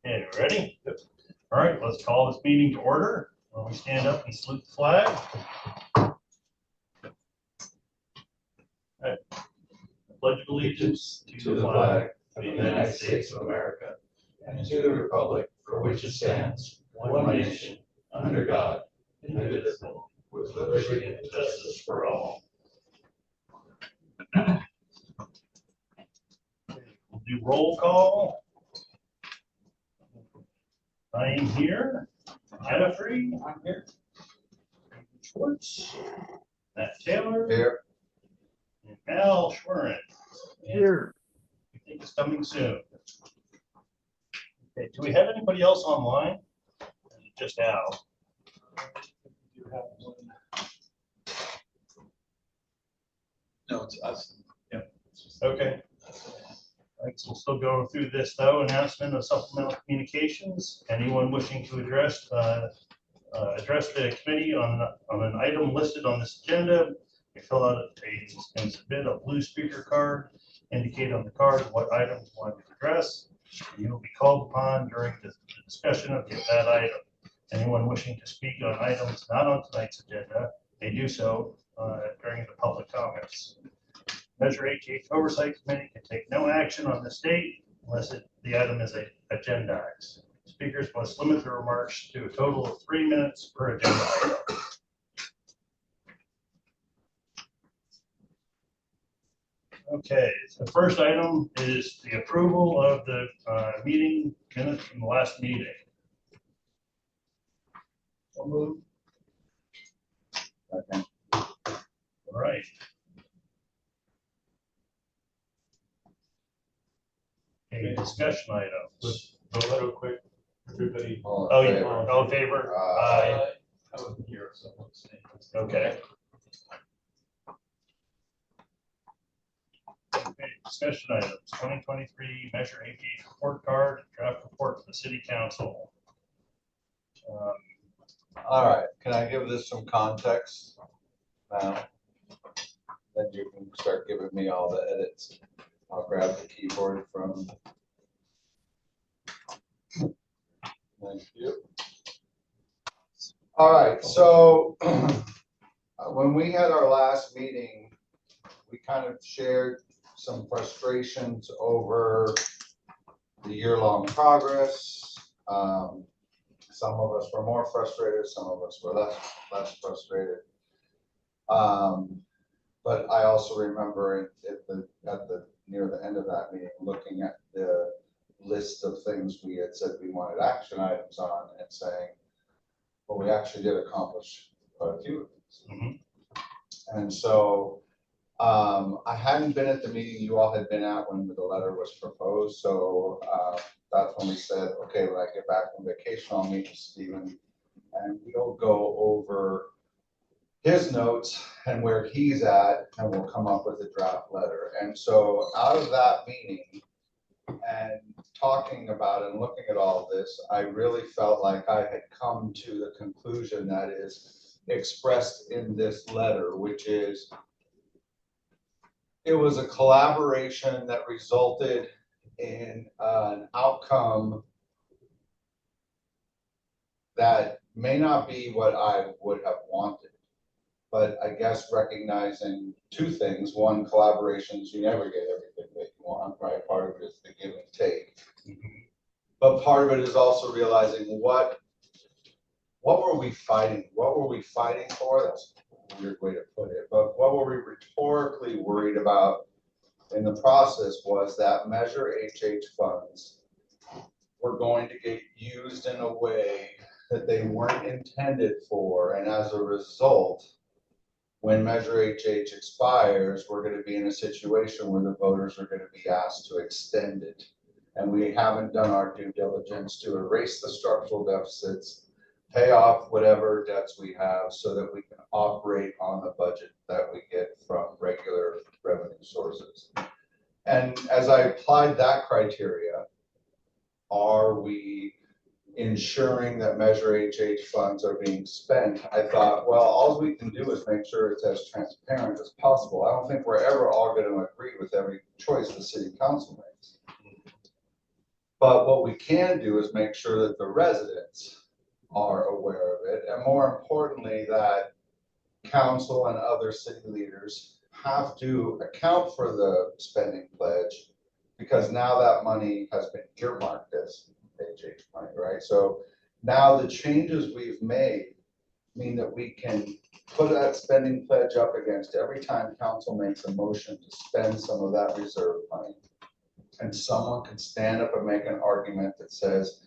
Okay, ready? Yep. All right, let's call this meeting to order. We stand up and salute the flag. Right. Pledge of allegiance to the flag of the United States of America and to the republic for which it stands, one nation, under God, indivisible, with liberty and justice for all. We'll do roll call. I am here. Hannafree. I'm here. Schwartz. Matt Taylor. Here. And Al Schwerin. Here. I think it's coming soon. Okay, do we have anybody else online? Or is it just Al? No, it's us. Yep. Okay. Thanks. We'll still go through this though. Announcement of supplemental communications. Anyone wishing to address the committee on an item listed on this agenda, you fill out and submit a blue speaker card. Indicate on the card what item you want to address. You will be called upon during the discussion of that item. Anyone wishing to speak on items not on tonight's agenda may do so during the public comments. Measure HH Oversight Committee can take no action on this date unless the item is agendized. Speakers must limit their remarks to a total of 3 minutes per agenda item. Okay, so the first item is the approval of the meeting minutes from the last meeting. So moved. Okay. All right. Any discussion items? Go ahead real quick, everybody. Oh, yeah, all in favor? Aye. I wasn't here, so I'm saying. Okay. Okay, discussion items, 2023 Measure HH report card and draft report to the city council. All right, can I give this some context now? Then you can start giving me all the edits. I'll grab the keyboard from. Thank you. All right, so when we had our last meeting, we kind of shared some frustrations over the year-long progress. Some of us were more frustrated, some of us were less frustrated. But I also remember near the end of that meeting, looking at the list of things we had said we wanted action items on and saying, well, we actually did accomplish quite a few of these. Mm-hmm. And so I hadn't been at the meeting you all had been at when the letter was proposed. So that's when we said, okay, when I get back from vacation, I'll meet with Stephen and we'll go over his notes and where he's at, and we'll come up with a draft letter. And so out of that meeting and talking about and looking at all this, I really felt like I had come to the conclusion that is expressed in this letter, which is it was a collaboration that resulted in an outcome that may not be what I would have wanted. But I guess recognizing two things. One, collaborations, you never get everything that you want, right? Part of it is the give and take. Mm-hmm. But part of it is also realizing what were we fighting? What were we fighting for? That's a weird way to put it. But what were we rhetorically worried about in the process was that Measure HH funds were going to get used in a way that they weren't intended for. And as a result, when Measure HH expires, we're going to be in a situation where the voters are going to be asked to extend it. And we haven't done our due diligence to erase the structural deficits, pay off whatever debts we have so that we can operate on the budget that we get from regular revenue sources. And as I applied that criteria, are we ensuring that Measure HH funds are being spent, I thought, well, all we can do is make sure it's as transparent as possible. I don't think we're ever all going to agree with every choice the city council makes. But what we can do is make sure that the residents are aware of it, and more importantly, that council and other city leaders have to account for the spending pledge, because now that money has been earmarked as HH money, right? So now the changes we've made mean that we can put that spending pledge up against every time council makes a motion to spend some of that reserve money. And someone can stand up and make an argument that says,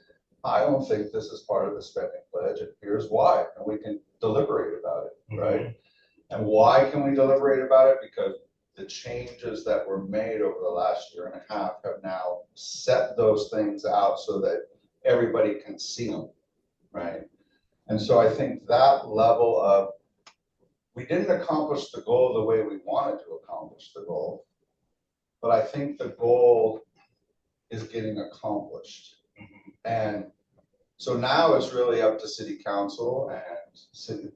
I don't think this is part of the spending pledge, and here's why, and we can deliberate about it, right? And why can we deliberate about it? Because the changes that were made over the last year and a half have now set those things out so that everybody can see them, right? And so I think that level of, we didn't accomplish the goal the way we wanted to accomplish the goal, but I think the goal is getting accomplished. And so now it's really up to city council and city,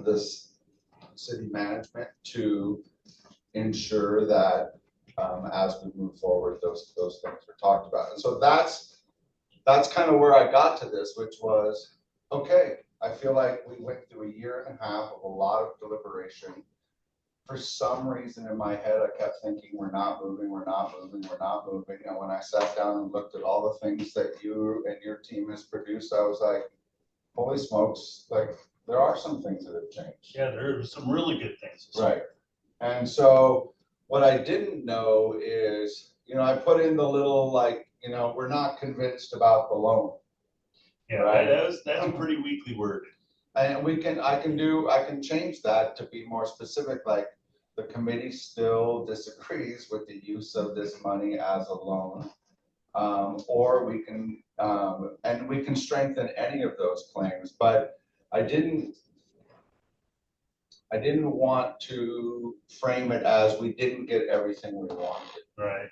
this city management to ensure that as we move forward, those things are talked about. And so that's kind of where I got to this, which was, okay, I feel like we went through a year and a half of a lot of deliberation. For some reason in my head, I kept thinking, we're not moving, we're not moving, we're not moving. And when I sat down and looked at all the things that you and your team has produced, I was like, holy smokes, like there are some things that have changed. Yeah, there are some really good things. Right. And so what I didn't know is, I put in the little, like, we're not convinced about the loan. Yeah, right? that's pretty weakly worded. And I can change that to be more specific, like the committee still disagrees with the use of this money as a loan. Or we can, and we can strengthen any of those claims, but I didn't want to frame it as we didn't get everything we wanted. Right.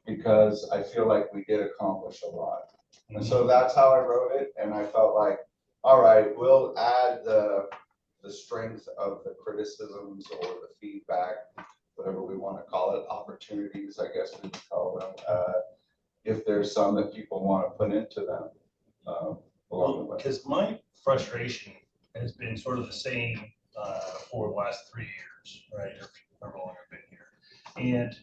Because I feel like we did accomplish a lot. And so that's how I wrote it. And I felt like, all right, we'll add the strength of the criticisms or the feedback, whatever we want to call it, opportunities, I guess we would call them, if there's some that people want to put into them along the way. Because my frustration has been sort of the same for the last 3 years, right? Or however long I've been here. And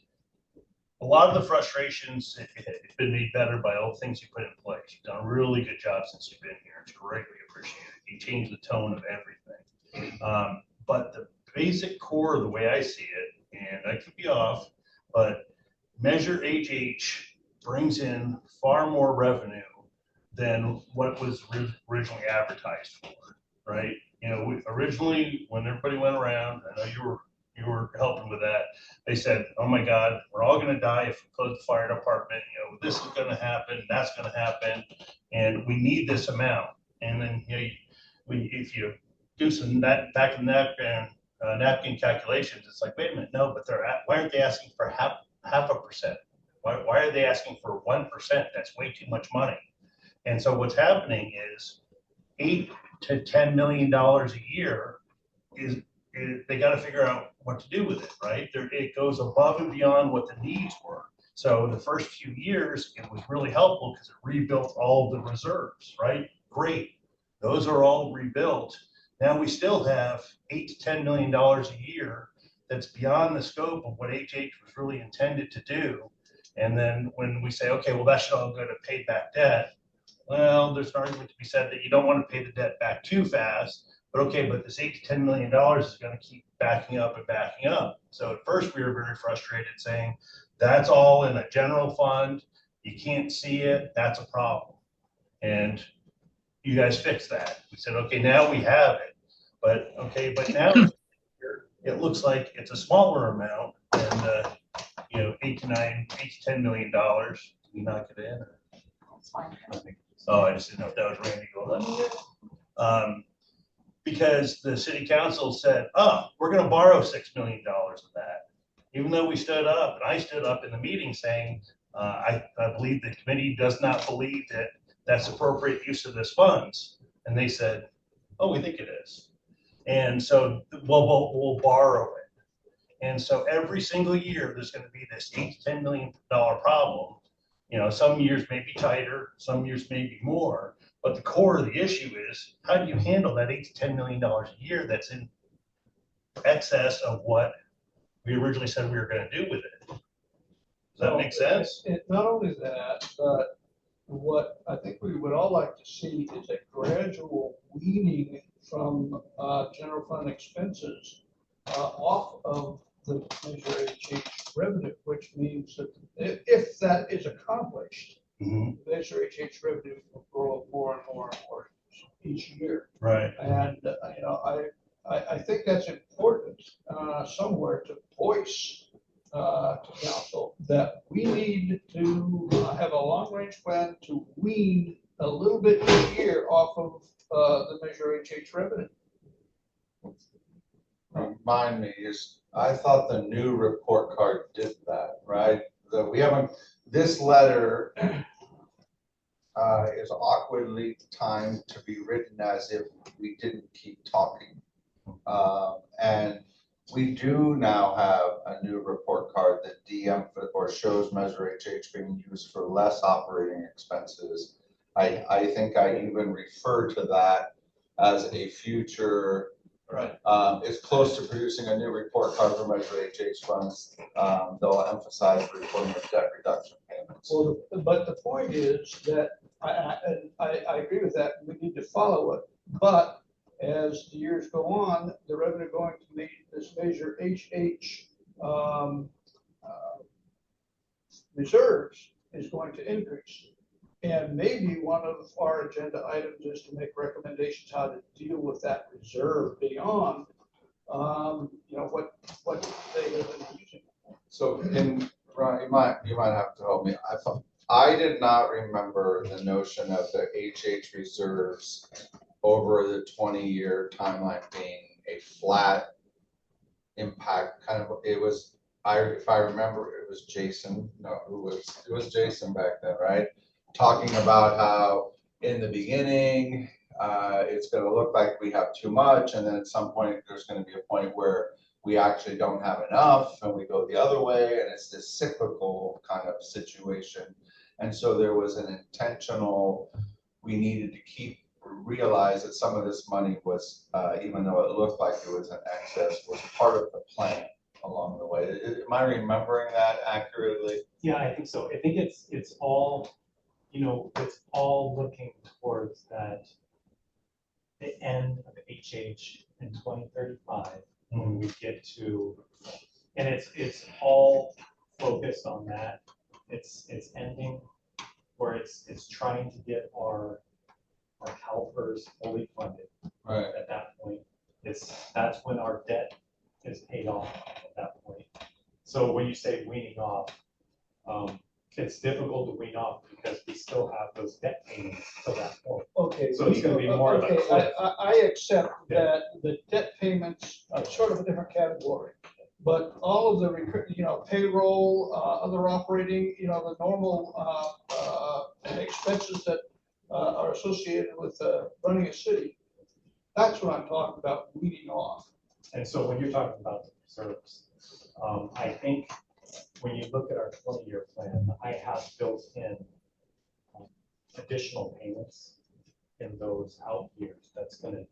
a lot of the frustrations have been made better by all the things you put in place. You've done a really good job since you've been here. It's greatly appreciated. You changed the tone of everything. But the basic core of the way I see it, and I could be off, but Measure HH brings in far more revenue than what was originally advertised for, right? Originally, when everybody went around, I know you were helping with that. They said, oh my God, we're all going to die if we close the fire department. This is going to happen, that's going to happen, and we need this amount. And then, if you do some back and napkin calculations, it's like, wait a minute, no, but why aren't they asking for half a percent? Why are they asking for 1%? That's way too much money. And so what's happening is $8 to $10 million a year is they got to figure out what to do with it, right? It goes above and beyond what the needs were. So the first few years, it was really helpful because it rebuilt all the reserves, right? Great. Those are all rebuilt. Now we still have $8 to $10 million a year that's beyond the scope of what HH was really intended to do. And then when we say, okay, well, that should all go to pay back debt. Well, there's an argument to be said that you don't want to pay the debt back too fast. But okay, but this $8 to $10 million is going to keep backing up and backing up. So at first we were very frustrated saying, that's all in a general fund. You can't see it. That's a problem. And you guys fixed that. We said, okay, now we have it. But now it looks like it's a smaller amount than $8 to $10 million. Can you knock it in? That's fine. Oh, I just didn't know if that was Randy going. Because the city council said, oh, we're going to borrow $6 million of that. Even though we stood up, and I stood up in the meeting saying, I believe the committee does not believe that that's appropriate use of this funds? And they said, oh, we think it is. And so we'll borrow it. And so every single year, there's going to be this $8 to $10 million problem. You know, some years may be tighter, some years may be more, but the core of the issue is how do you handle that $8 to $10 million a year that's in excess of what we originally said we were going to do with it? Does that make sense? Not only that, but what I think we would all like to see is a gradual weaning from general fund expenses off of the Measure HH revenue, which means that if that is accomplished, Measure HH revenue will grow more and more and more each year. Right. And you know, I think that's important somewhere to voice to council that we need to have a long-range plan to wean a little bit each year off of the Measure HH revenue. Remind me, I thought the new report card did that, right? We haven't, this letter is awkwardly timed to be written as if we didn't keep talking. And we do now have a new report card that or shows Measure HH being used for less operating expenses. I think I even refer to that as a future. Right. It's close to producing a new report card for Measure HH funds. They'll emphasize reporting of debt reduction payments. Well, but the point is that I agree with that. We need to follow it. But as the years go on, the revenue going to meet this Measure HH reserves is going to increase. And maybe one of our agenda items is to make recommendations how to deal with that reserve beyond, you know, what they have been using. So, Ron, you might have to help me. I did not remember the notion of the HH reserves over the 20-year timeline being a flat impact. Kind of, it was. If I remember, it was Jason. No, it was Jason back then, right? Talking about how in the beginning, it's going to look like we have too much, and then at some point, there's going to be a point where we actually don't have enough, and we go the other way, and it's this cyclical kind of situation. And so there was an intentional, we needed to realize that some of this money was, even though it looked like it was in excess, was part of the plan along the way. Am I remembering that accurately? Yeah, I think so. I think it's all, you know, it's all looking towards that, the end of HH in 2035 when we get to, and it's all focused on that. It's ending where it's trying to get our CalPERS fully funded. Right. At that point, that's when our debt is paid off at that point. So when you say weaning off, it's difficult to wean off because we still have those debt payments to that point. Okay. So it's gonna be more of a cliff. I accept that the debt payments are sort of a different category. But all of the, you know, payroll, other operating, you know, the normal expenses that are associated with running a city, that's what I'm talking about, weeding off. And so when you're talking about the reserves, I think when you look at our 20-year plan, I have built in additional payments in those out years that's going to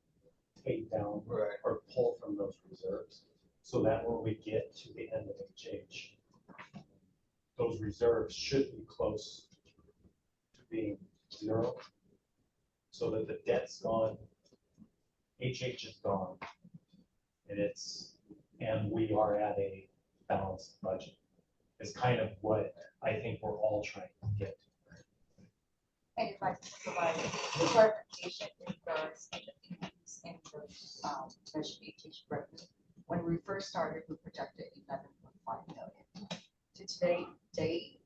take down or pull from those reserves, so that when we get to the end of HH, those reserves should be close to being zero, so that the debt's gone, HH is gone, and we are at a balanced budget. Is kind of what I think we're all trying to get to. And if I could provide clarification in regards to the increase in the Measure HH revenue. When we first started, we projected 11.5 million. To today date,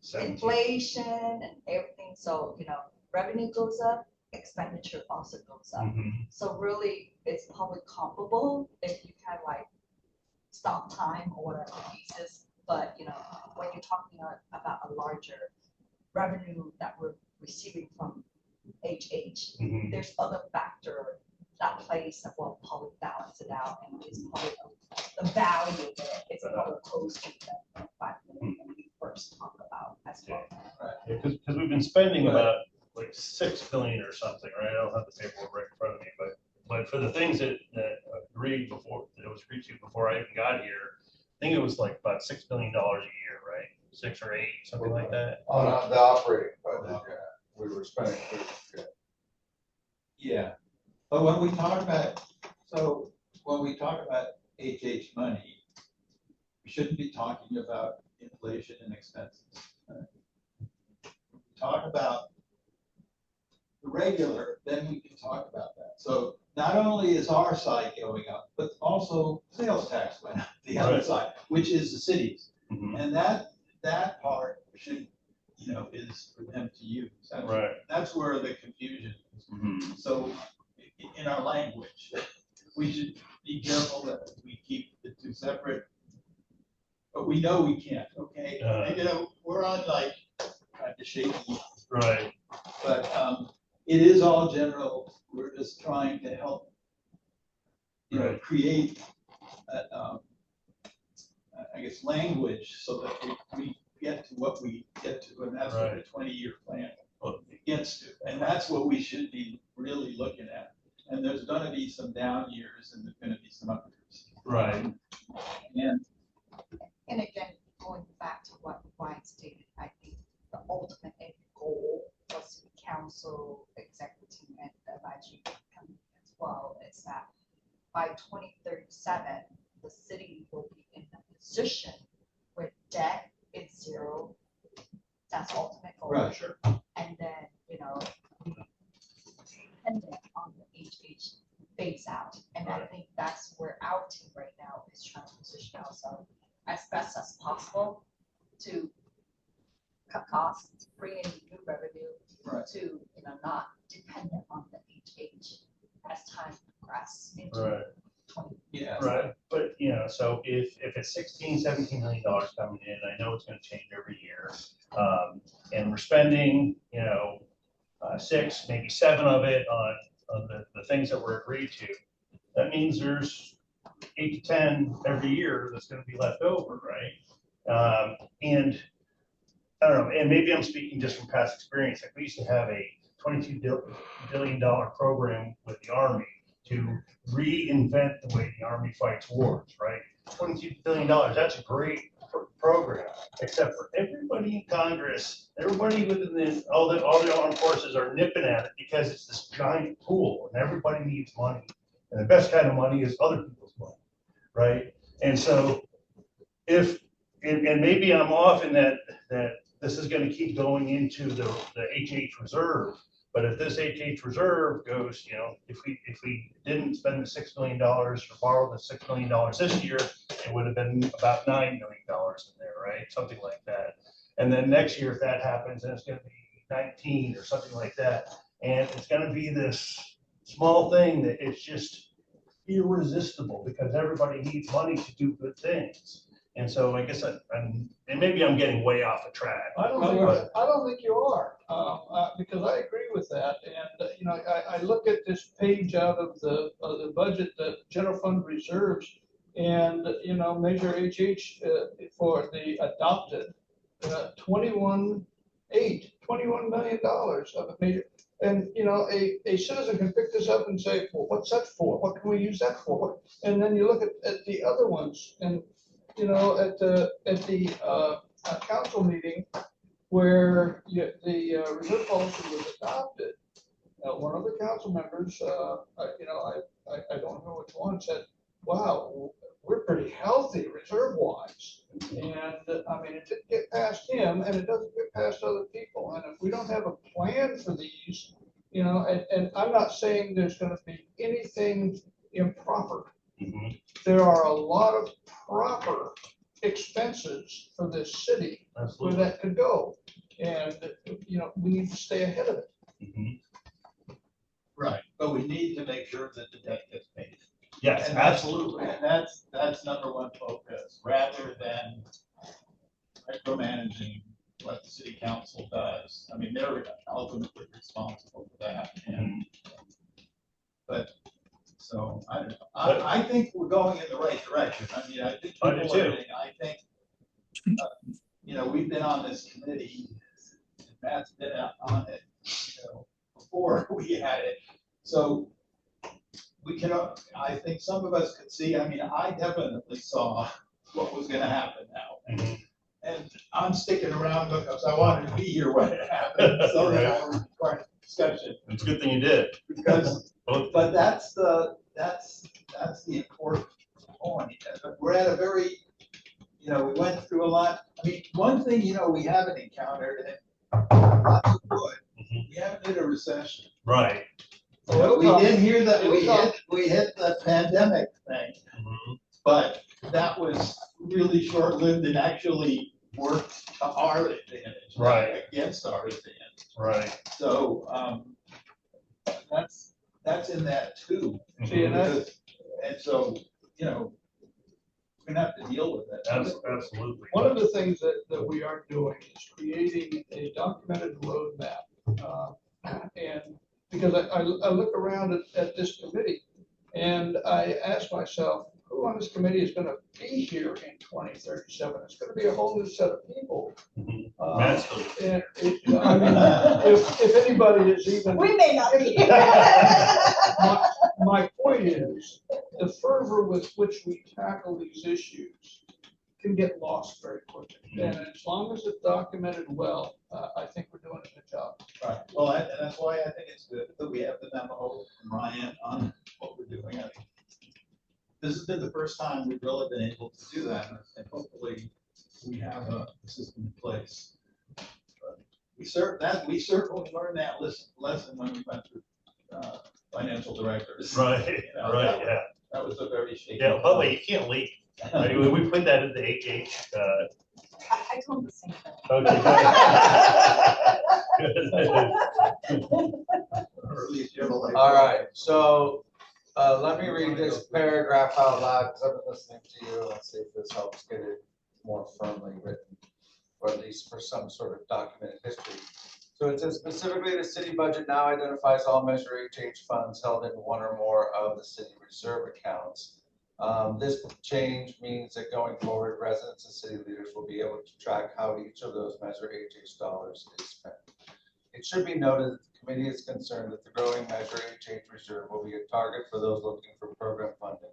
17. inflation and everything, so you know, revenue goes up, expenditure also goes up. So really, it's probably comparable if you had like stop time or whatever pieces. But you know, when you're talking about a larger revenue that we're receiving from HH. Mhm. There's other factor that plays that will probably balance it out and is part of the value of it. It's probably close to the 5 million when we first talk about as well. Because we've been spending about like 6 billion or something, right? I don't have the paperwork right in front of me, but for the things that agreed before, that it was agreed to before I even got here, I think it was like about $6 billion a year, right? 6 or 8, something like that. On the operating budget, yeah, we were spending. Yeah, but when we talk about, HH money, we shouldn't be talking about inflation and expenses. Talk about the regular, then we can talk about that. So not only is our side going up, but also sales tax went up the other Right. side, which is the cities. Mhm. And that part should, is for them to use. Right. That's where the confusion is. Mhm. So in our language, we should be careful that we keep the two separate. But we know we can't, okay? We're on like kind of shaky, Right. but it is all general. We're just trying to help, Right. create, I guess, language so that we get to what we get to, and that's what the 20-year plan gets to. And that's what we should be really looking at. And there's gonna be some down years and there's gonna be some up years. Right. And again, going back to what Ryan stated, I think the ultimate end goal was city council, executive team, and the advisory committee as well, is that by 2037, the city will be in a position where debt is zero. That's ultimate goal. Right, sure. And then, dependent on the HH phase out. And I think that's where our team right now is trying to position ourselves as best as possible to cut costs, bring in new revenue, Right. to, not dependent on the HH as time progresses into Right. 20. Yeah. Right. But, so if it's $16-17 million coming in, I know it's going to change every year. And we're spending, 6, maybe 7 of it on the things that were agreed to. That means there's 8 to 10 every year that's going to be left over, right? And I don't know, and maybe I'm speaking just from past experience. Like we used to have a $22 billion program with the Army to reinvent the way the Army fights wars, right? $22 billion, that's a great program, except for everybody in Congress, everybody within all the armed forces are nipping at it because it's this giant pool and everybody needs money. And the best kind of money is other people's money, right? And so and maybe I'm off in that this is going to keep going into the HH reserve. But if this HH reserve goes, if we didn't spend the $6 million or borrow the $6 million this year, it would have been about $9 million in there, right? Something like that. And then next year, if that happens, then it's going to be 19 or something like that. And it's going to be this small thing that it's just irresistible because everybody needs money to do good things. And so I guess and maybe I'm getting way off the track. I don't think you are, because I agree with that. And, I look at this page out of the budget, the general fund reserves, and, measure HH for the adopted, $21 million of a major. And, a citizen can pick this up and say, well, what's that for? What can we use that for? And then you look at the other ones, and at the council meeting where the reserve policy was adopted, one of the council members, I don't know which one, said, wow, we're pretty healthy reserve-wise. And I mean, it didn't get past him, and it doesn't get past other people. And if we don't have a plan for these, and I'm not saying there's going to be anything improper. Mm-hmm. There are a lot of proper expenses for this city where that could go. And, we need to stay ahead of it. Mm-hmm. Right, but we need to make sure that the debt gets paid. Yes, And absolutely. And that's number one focus, rather than micromanaging what the city council does. I mean, they're ultimately responsible for that. And, but, so, I don't know. I think we're going in the right direction. I mean, I think I do people are, too. I think, you know, we've been on this committee, and Matt's been on it, you know, before we had it. So we can, I think some of us could see, I mean, I definitely saw what was gonna happen now. Mhm. And I'm sticking around because I wanted to be here when it happened, so that I was part of the discussion. It's a good thing you did. Because, Both- but that's the important point. We're at a very, you know, we went through a lot. I mean, one thing, you know, we haven't encountered, and lots of good, Mhm. we haven't hit a recession. Right. We did hear that It'll come. we hit the pandemic thing, Mhm. but that was really short-lived and actually worked to our advantage, not Right. against our advantage. Right. So, that's in that too. See, and that's, Because- And so, you know, we're gonna have to deal with it. Absolutely. one of the things that we are doing is creating a documented roadmap. And because I look around at this committee and I ask myself, who on this committee is gonna be here in 2037? It's gonna be a whole new set of people. Mhm. Uh, Matt's still- And I mean, if anybody is even. We may not be. My point is, the fervor with which we tackle these issues can get lost very quickly. And as long as it's documented well, I think we're doing a good job. Right, well, and that's why I think it's good that we have the memo from Ryan on what we're doing. I think this has been the first time we've really been able to do that, and hopefully we have a system in place. But we certainly learned that lesson when we went through financial directors. Right, You know, right, that- yeah. That was a very shaky. Yeah, by the way, you can't leave. Anyway, we put that in the HH. I told him the same thing. Okay. Or at least you have a life. All right, so let me read this paragraph out loud because I've been listening to you. Let's see if this helps get it more firmly written, or at least for some sort of documented history. So it says specifically the city budget now identifies all Measure HH funds held in one or more of the city reserve accounts. This change means that going forward, residents and city leaders will be able to track how each of those Measure HH dollars is spent. It should be noted that the committee is concerned that the growing Measure HH reserve will be a target for those looking for program funding,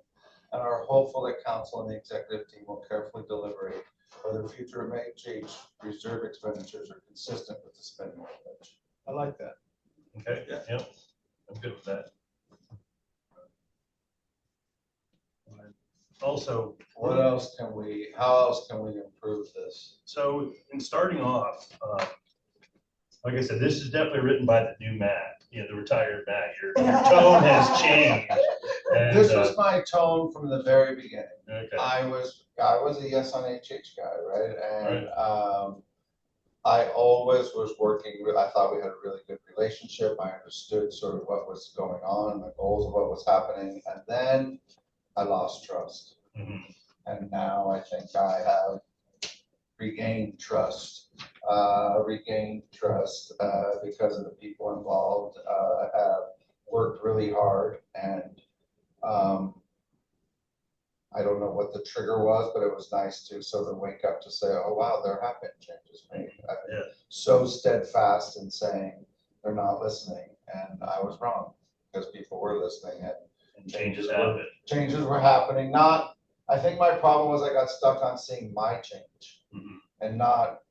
and are hopeful that council and the executive team will carefully deliberate whether future HH reserve expenditures are consistent with the spending approach. I like that. Okay, yeah, I'm good with that. Also, What else can we, how else can we improve this? so in starting off, like I said, this is definitely written by the new Matt, the retired Matt. Your tone has changed. And, This was my tone from the very beginning. okay. I was a yes on HH guy, right? And I always was working with, I thought we had a really good relationship. I understood sort of what was going on and the goals of what was happening. And then I lost trust. Mhm. And now I think I have regained trust. Because of the people involved, have worked really hard, and I don't know what the trigger was, but it was nice to sort of wake up to say, oh, wow, there have been changes made. I've been so steadfast in saying they're not listening, and I was wrong, because people were listening, and Changes happen. changes were happening. I think my problem was I got stuck on seeing my change, Mhm. and not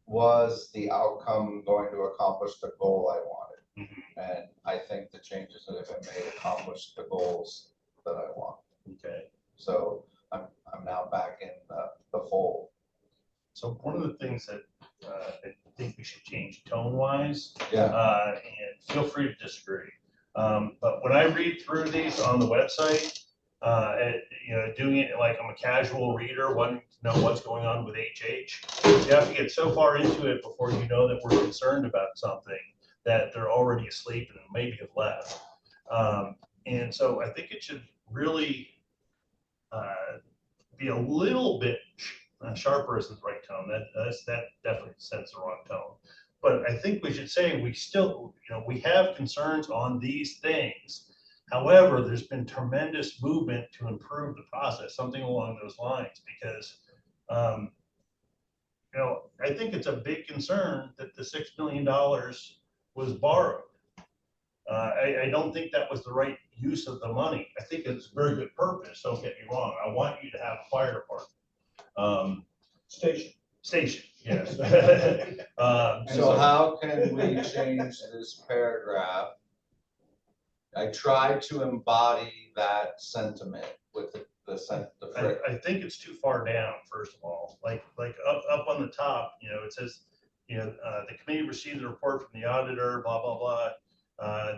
was the outcome going to accomplish the goal I wanted. Mhm. And I think the changes that have been made accomplished the goals that I want. Okay. So I'm now back in the fold. So one of the things that I think we should change tone wise, Yeah. and feel free to disagree. But when I read through these on the website, doing it like I'm a casual reader, wanting to know what's going on with HH, you have to get so far into it before you know that we're concerned about something that they're already asleep and maybe have left. And so I think it should really be a little bit sharper isn't the right tone. That definitely sets the wrong tone. But I think we should say we still, we have concerns on these things. However, there's been tremendous movement to improve the process, something along those lines, because, I think it's a big concern that the $6 million was borrowed. I don't think that was the right use of the money. I think it's a very good purpose. Don't get me wrong. I want you to have a fire department. Station, yes. So how can we change this paragraph? I tried to embody that sentiment with the I think it's too far down, first of all, like up on the top, it says, the committee received the report from the auditor, blah, blah, blah.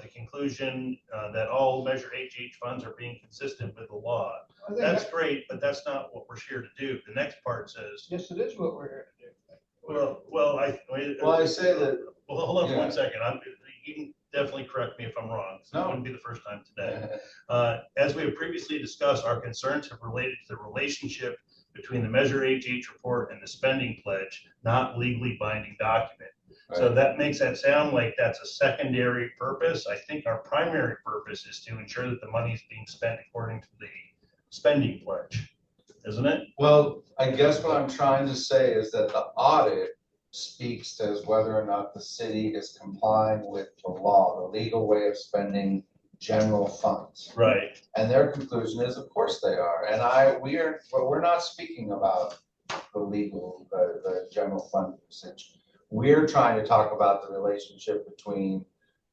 The conclusion that all Measure HH funds are being consistent with the law. That's great, but that's not what we're here to do. The next part says. Yes, it is what we're here to do. Well, I say that. Well, hold on for Yeah. 1 second. You can definitely correct me if I'm wrong. So No. It wouldn't be the first time today. As we have previously discussed, our concerns have related to the relationship between the Measure HH report and the spending pledge, not legally binding document. So Right. that makes that sound like that's a secondary purpose. I think our primary purpose is to ensure that the money is being spent according to the spending pledge, isn't it? Well, I guess what I'm trying to say is that the audit speaks to whether or not the city is complying with the law, the legal way of spending general funds. Right. And their conclusion is, of course they are. And we're not speaking about the general fund usage. We're trying to talk about the relationship between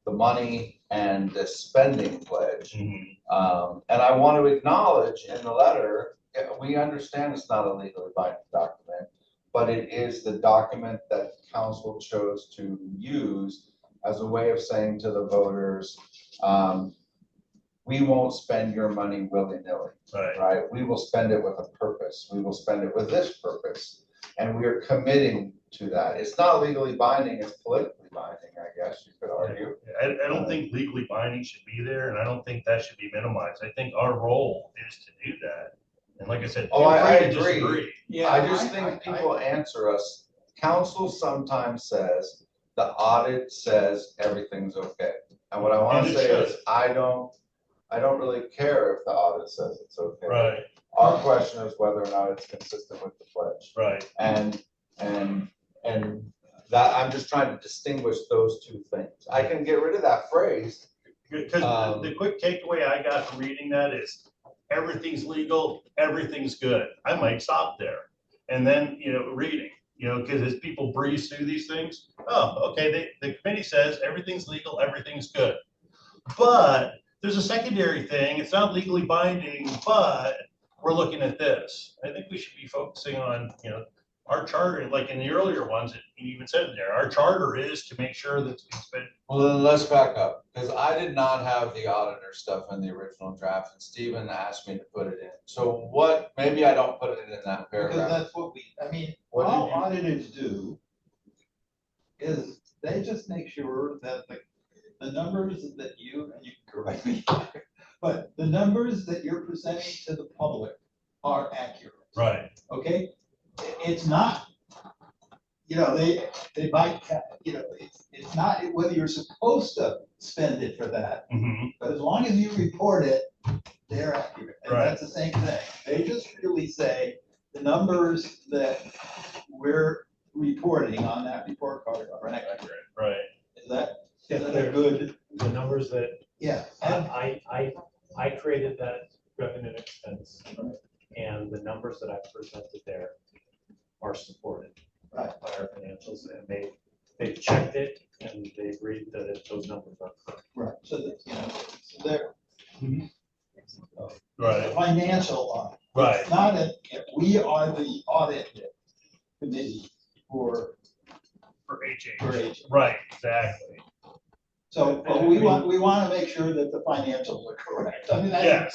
the money and the spending pledge. Mm-hmm. And I want to acknowledge in the letter, we understand it's not a legally binding document, but it is the document that council chose to use as a way of saying to the voters, we won't spend your money willy-nilly, right? We will spend it with a purpose. We will spend it with this purpose. And we are committing to that. It's not legally binding, it's politically binding, I guess you could argue. I don't think legally binding should be there, and I don't think that should be minimized. I think our role is to do that. And like I said, Oh, I feel free to agree. disagree. Yeah, I just think people answer us. Council sometimes says, the audit says everything's okay. And what I want And to it say should. is, I don't really care if the audit says it's okay. Right, Our question is whether or not it's consistent with the pledge. right. And that, I'm just trying to distinguish those two things. I can get rid of that phrase. Because the quick takeaway I got from reading that is everything's legal, everything's good. I might stop there. And then, reading, because as people breeze through these things, oh, okay, the committee says everything's legal, everything's good. But there's a secondary thing. It's not legally binding, but we're looking at this. I think we should be focusing on, our charter, like in the earlier ones, it even said in there, our charter is to make sure that it's being spent. Well, then let's back up, because I did not have the auditor stuff in the original draft, and Stephen asked me to put it in. So maybe I don't put it in that Because paragraph. that's what What did all you- auditors do is they just make sure that the numbers that and you can correct me, but the numbers that you're presenting to the public are accurate, Right. okay? It's not, they might, it's not whether you're supposed to spend it for that, Mm-hmm. but as long as you report it, they're accurate. And Right. that's the same thing. They just really say the numbers that we're reporting on that report card are accurate. Right. Is that a good? The numbers that Yeah. I created that revenue and expense, and the numbers that I presented there are supported by Right. our financials, and they've checked it, and they agreed that those numbers are correct. Right. So that, so they're. Right. The financial audit. Right. It's not we are the audit committee for For for HH. HH. Right, exactly. So, but we want to make sure that the financials are correct. I mean, Yes.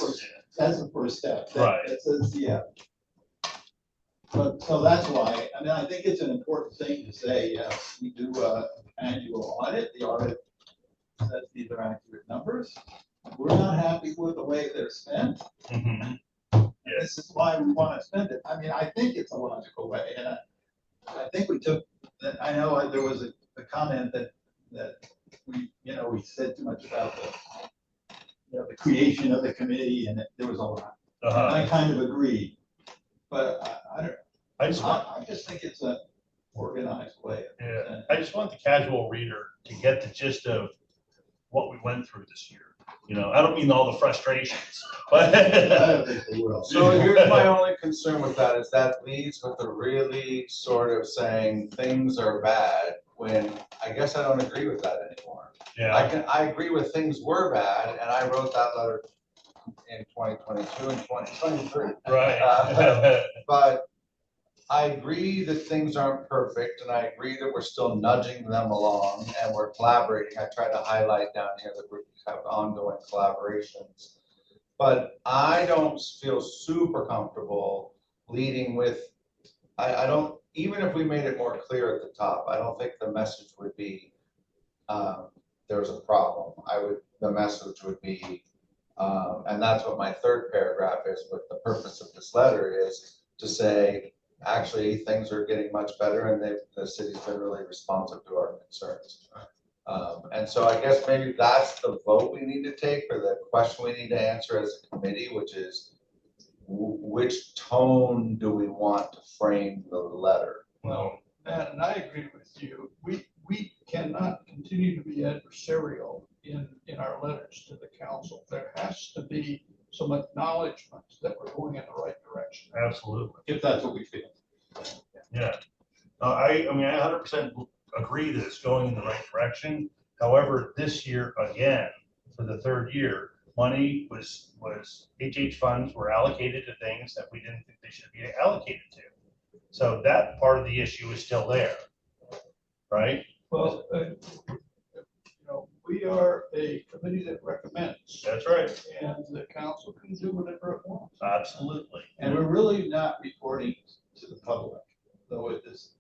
that's the first step. Right. That says, yeah. But, so that's why, I think it's an important thing to say, yes, we do an annual audit. The audit says these are accurate numbers. We're not happy with the way they're spent. Mhm. Yeah. This is why we want to spend it. I mean, I think it's a logical way, and I think we took, I know there was a comment that we said too much about the creation of the committee, and there was a lot. And I kind of agree, but I just want, I just think it's an organized way. yeah, I just want the casual reader to get the gist of what we went through this year. I don't mean all the frustrations, but. I don't think they will. So here's my only concern with that, is that leads with a really sort of saying things are bad, when I guess I don't agree with that anymore. Yeah, I agree with things were bad, and I wrote that letter in 2022 and 2023. right. But I agree that things aren't perfect, and I agree that we're still nudging them along and we're collaborating. I try to highlight down here that we have ongoing collaborations. But I don't feel super comfortable leading with, I don't, even if we made it more clear at the top, I don't think the message would be, there's a problem. The message would be, and that's what my third paragraph is, what the purpose of this letter is, to say, actually, things are getting much better, and the city's been really responsive to our concerns. And so I guess maybe that's the vote we need to take, or the question we need to answer as a committee, which is, which tone do we want to frame the letter? Well, Matt, and I agree with you. We cannot continue to be adversarial in our letters to the council. There has to be some acknowledgement that we're going in the right direction. Absolutely. If that's what we feel. Yeah. I mean, I 100% agree that it's going in the right direction. However, this year, again, for the third year, money was HH funds were allocated to things that we didn't think they should be allocated to. So that part of the issue is still there, right? Well, we are a committee that recommends, That's right. and the council can do whatever it wants. Absolutely. And we're really not reporting to the public, though it is.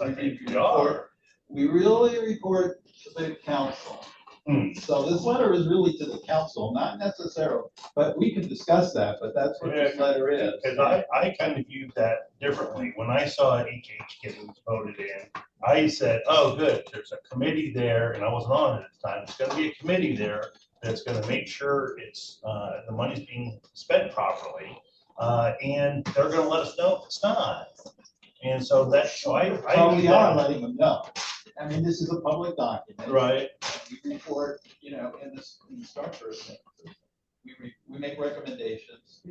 I think we are. We really report to the council. So this letter is really to the council, not necessarily, but we can discuss that, but that's what this letter is. Because I kind of viewed that differently. When I saw HH getting voted in, I said, oh, good, there's a committee there, and I wasn't on it at the time. There's going to be a committee there that's going to make sure it's the money's being spent properly, and they're going to let us know if it's not. And so that's why So we are letting them know. I mean, this is a public document. Right. We report, in the structure of things. We make recommendations.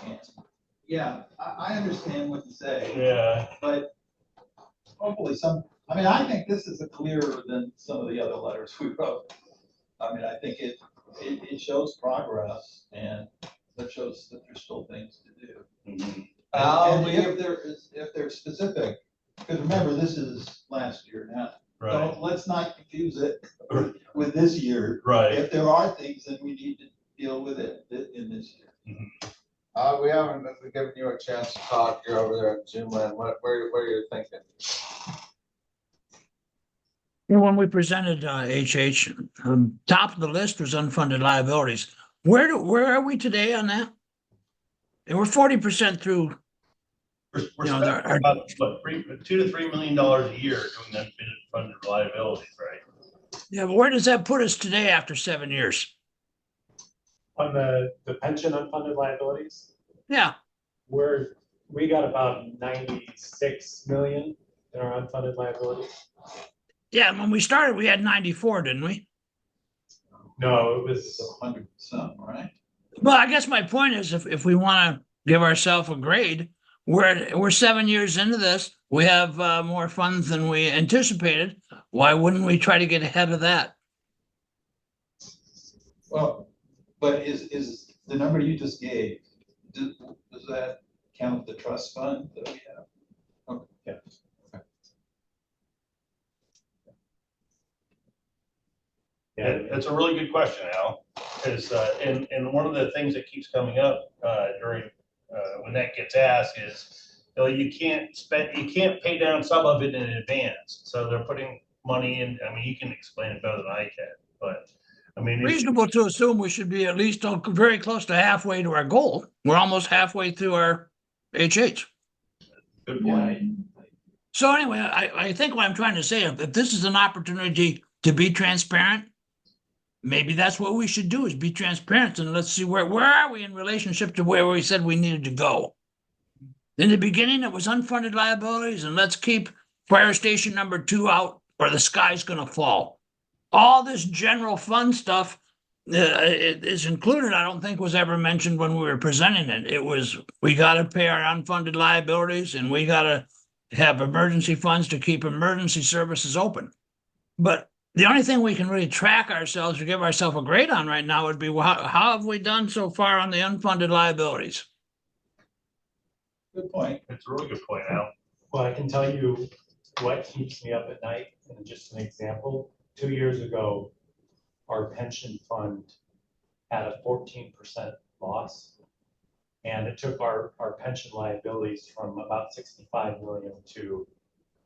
And, yeah, I understand what you say. Yeah. But hopefully I think this is clearer than some of the other letters we wrote. I mean, I think it shows progress, and that shows that there's still things to do. Mm-hmm. And if they're specific, because remember, this is last year now. Right. So let's not confuse it with this year. Right. If there are things, then we need to deal with it in this year. Mm-hmm. We haven't given you a chance to talk. You're over there in Zoom land. What are you thinking? When we presented HH, top of the list was unfunded liabilities. Where are we today on that? And we're 40% through. We're spending about $2 to $3 million a year doing unfunded liabilities, right? Yeah, but where does that put us today after 7 years? On the pension unfunded liabilities, Yeah, we got about 96 million in our unfunded liabilities. yeah. When we started, we had 94, didn't we? No, it was 100 some, right? Well, I guess my point is, if we want to give ourselves a grade, we're 7 years into this. We have more funds than we anticipated. Why wouldn't we try to get ahead of that? Well, but is the number you just gave, does that count the trust fund that we have? Okay. Yeah. Yeah, that's a really good question, Al. Because and one of the things that keeps coming up during when that gets asked is, you can't pay down some of it in advance. So they're putting money in. I mean, you can explain it better than I can, but I mean, reasonable to assume we should be at least very close to halfway to our goal. We're almost halfway through our HH. good point. So anyway, I think what I'm trying to say, if this is an opportunity to be transparent, maybe that's what we should do, is be transparent, and let's see where are we in relationship to where we said we needed to go. In the beginning, it was unfunded liabilities, and let's keep fire station number 2 out or the sky's gonna fall. All this general fund stuff it is included, I don't think was ever mentioned when we were presenting it. It was, we gotta pay our unfunded liabilities and we gotta have emergency funds to keep emergency services open. But the only thing we can really track ourselves or give ourselves a grade on right now would be, well, how have we done so far on the unfunded liabilities? Good point. It's a really good point, Al. Well, I can tell you what keeps me up at night, and just an example, 2 years ago, our pension fund had a 14% loss. And it took our pension liabilities from about 65 million to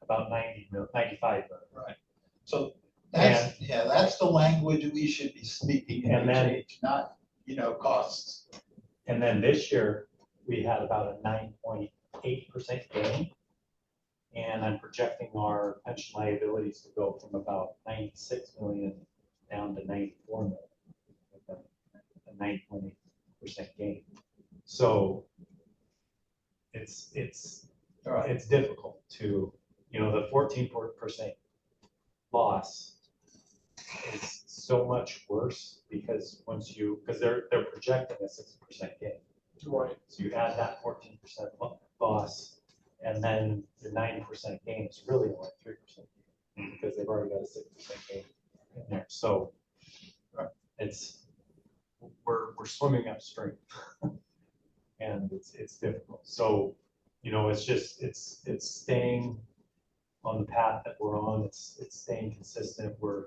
about 95 million. Right. So that's the language we should be speaking in And then- HH, not, costs. And then this year, we had about a 9.8% gain. And I'm projecting our pension liabilities to go from about 96 million down to 94 million. A 9.8% gain. So it's difficult to, the 14% loss is so much worse because because they're projecting a 6% gain. Right. So you add that 14% loss, and then the 90% gain is really only 3% gain because they've already got a 6% gain in there. So we're swimming upstream, and it's difficult. So it's staying on the path that we're on. It's staying consistent. We're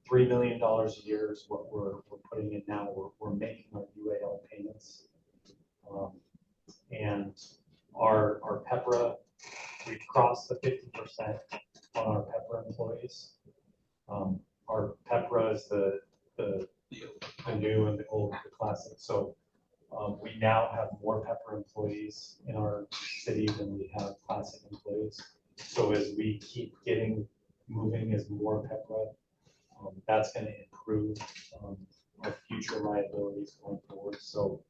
$3 million a year is what we're putting in now. We're making our UAL payments. And our PEPRA, we've crossed the 50% on our PEPRA employees. Our PEPRA is the new and the old, the classic. So we now have more PEPRA employees in our city than we have classic employees. So as we keep moving as more PEPRA, that's going to improve our future liabilities going forward. So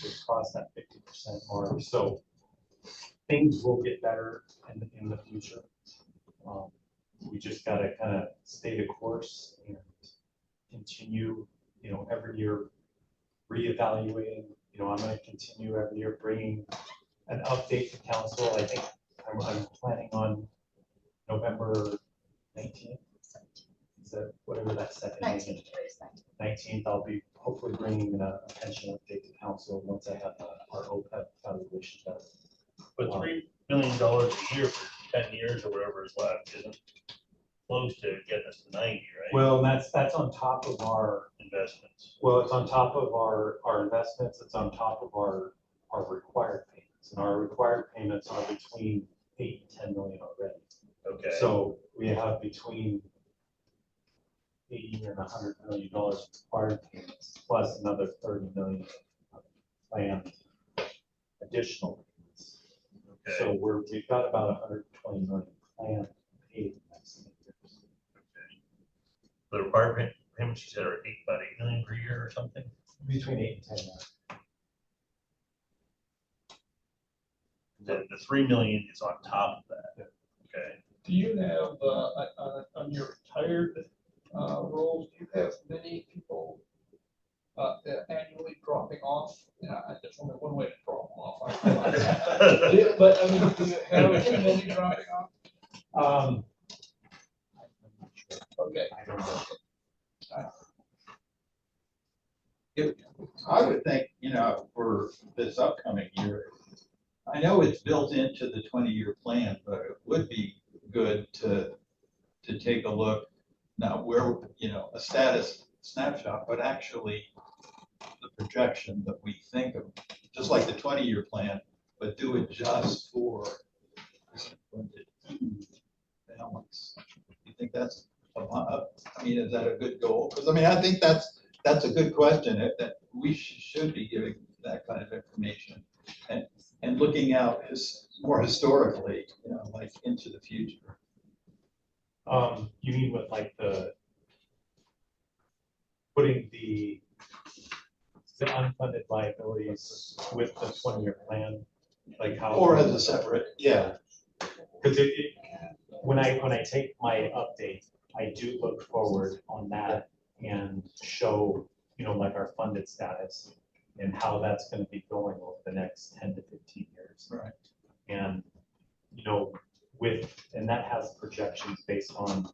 we've crossed that 50% mark. So things will get better in the future. We just got to kind of stay the course and continue, every year reevaluating. I'm going to continue every year bringing an update to council. I think I'm planning on November 19th. Is that whatever that second is? 19th, I'll be hopefully bringing a pension update to council once I have our OPEB valuation done. But $3 million a year for 10 years or whatever is left isn't close to getting us to 90, right? Well, that's on top of our Investments. Well, it's on top of our investments. It's on top of our required payments, and our required payments are between 8 and 10 million already. Okay. So we have between 80 and 100 million dollars required payments, plus another 30 million planned additional payments. Okay. So we've got about 120 million planned paid in the next 10 years. Okay. The required payments you said are about 8 million per year or something? Between 8 and 10 million. The 3 million is on top of that. Okay. Do you have, on your retired roles, do you have many people annually dropping off? There's only one way to drop them off. But I mean, do you have many dropping off? I'm not sure. Okay. I don't know. I would think, for this upcoming year, I know it's built into the 20-year plan, but it would be good to take a look now where, a status snapshot, but actually the projection that we think of, just like the 20-year plan, but do it just for this funded balance. You think that's, is that a good goal? Because I think that's that's a good question, that we should be giving that kind of information. And looking out more historically, like into the future. You mean with like putting the unfunded liabilities with the 20-year plan, like how? Or as a separate, yeah. Because when I take my update, I do look forward on that and show, like our funded status and how that's going to be going over the next 10 to 15 years. Right. And, and that has projections based on,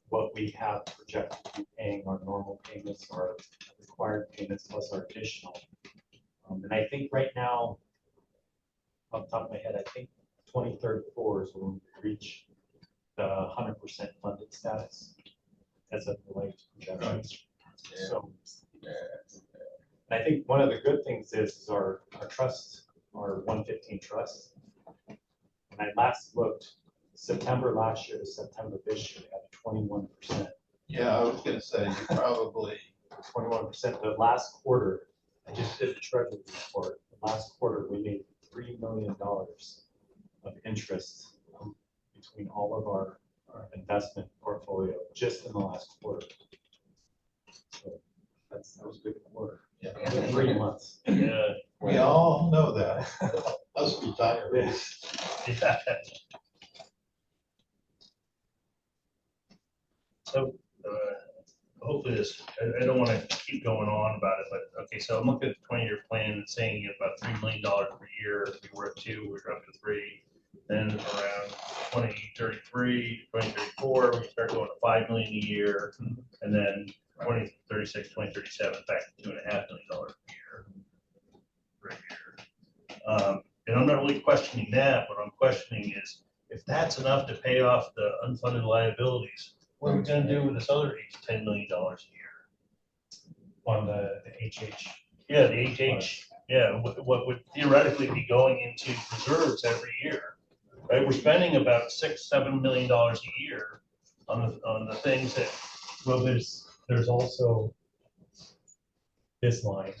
what we have projected to be paying our normal payments, our required payments, plus our additional. And I think right now, off the top of my head, I think 2034 is when we reach the 100% funded status as of the latest projections. Yeah. So, and I think one of the good things is our trust, our 115 trust. When I last looked, September last year to September this year, at 21%. Yeah, I was gonna say, probably. 21%. The last quarter, I just did the treasury report. The last quarter, we made $3 million of interest between all of our investment portfolio just in the last quarter. So that was a good quarter. Yeah. 3 months. Yeah. We all know that, us retirees. Yeah. So, hopefully this, I don't want to keep going on about it, but, okay, so I'm looking at the 20-year plan and saying you get about $3 million per year. We were at 2, we're up to 3. Then around 2033, 2034, we start going to $5 million a year. And then 2036, 2037, back to $2.5 million a year. Per year. And I'm not really questioning that. What I'm questioning is if that's enough to pay off the unfunded liabilities, what are we going to do with this other $8 to $10 million a year? On the HH. Yeah, the HH, yeah, what would theoretically be going into reserves every year, right? We're spending about $6-7 million a year on the things that. Well, there's also this line,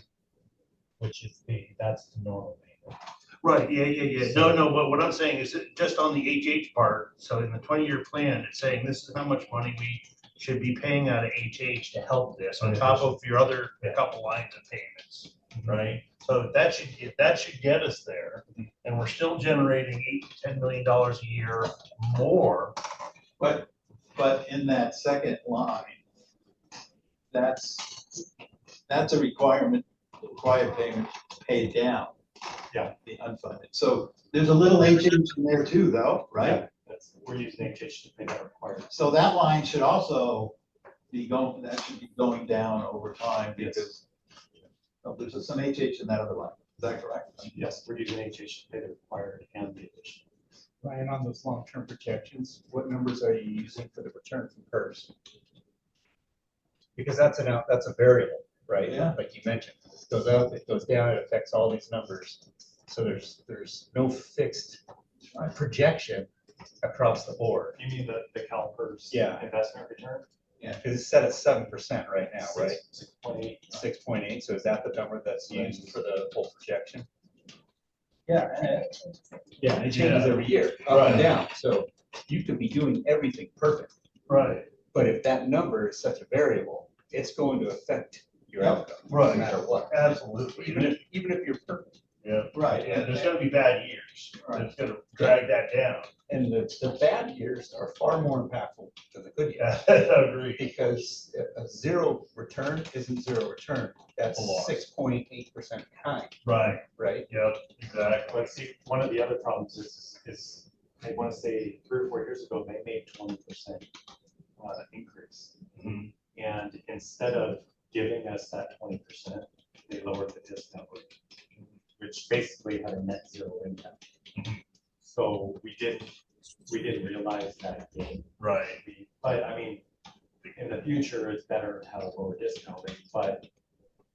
which is that's the normal payment. Right, yeah. No, but what I'm saying is that just on the HH part, so in the 20-year plan, it's saying this is how much money we should be paying out of HH to help this, on top of your other couple lines of payments, right? So that should get us there, and we're still generating $8 to $10 million a year more. But in that second line, that's a required payment paid down. Yeah. The unfunded. So there's a little HH in there too, though, right? Yeah, we're using HH to pay that required. So that line should also be going down over time because there's some HH in that other line. Is that correct? Yes, we're using HH to pay the required and the additional. Ryan, on those long-term projections, what numbers are you using for the return from PERS? Because that's a variable, right? Yeah. Like you mentioned, it goes up, it goes down, it affects all these numbers. So there's no fixed projection across the board. You mean the CalPERS investment return? Yeah, because it's set at 7% right now, right? 6.8. 6.8. So is that the number that's used for the full projection? Yeah. Yeah, and it changes every year, up and down. So you could be doing everything perfect. Right. But if that number is such a variable, it's going to affect your outcome, no matter what. Absolutely. Even if you're perfect. Yeah. Right. Yeah, there's gonna be bad years. It's gonna drag that down. And the bad years are far more impactful than the good years. Yeah, I agree. Because a zero return isn't zero return. That's A loss. 6.8% kind, Right. right? Yep, exactly. But see, one of the other problems is I want to say 3 or 4 years ago, they made 20% increase. Mhm. And instead of giving us that 20%, they lowered the discount rate, which basically had a net zero impact. Mhm. So we didn't realize that gain. Right. But I mean, in the future, it's better to have a lower discount rate, but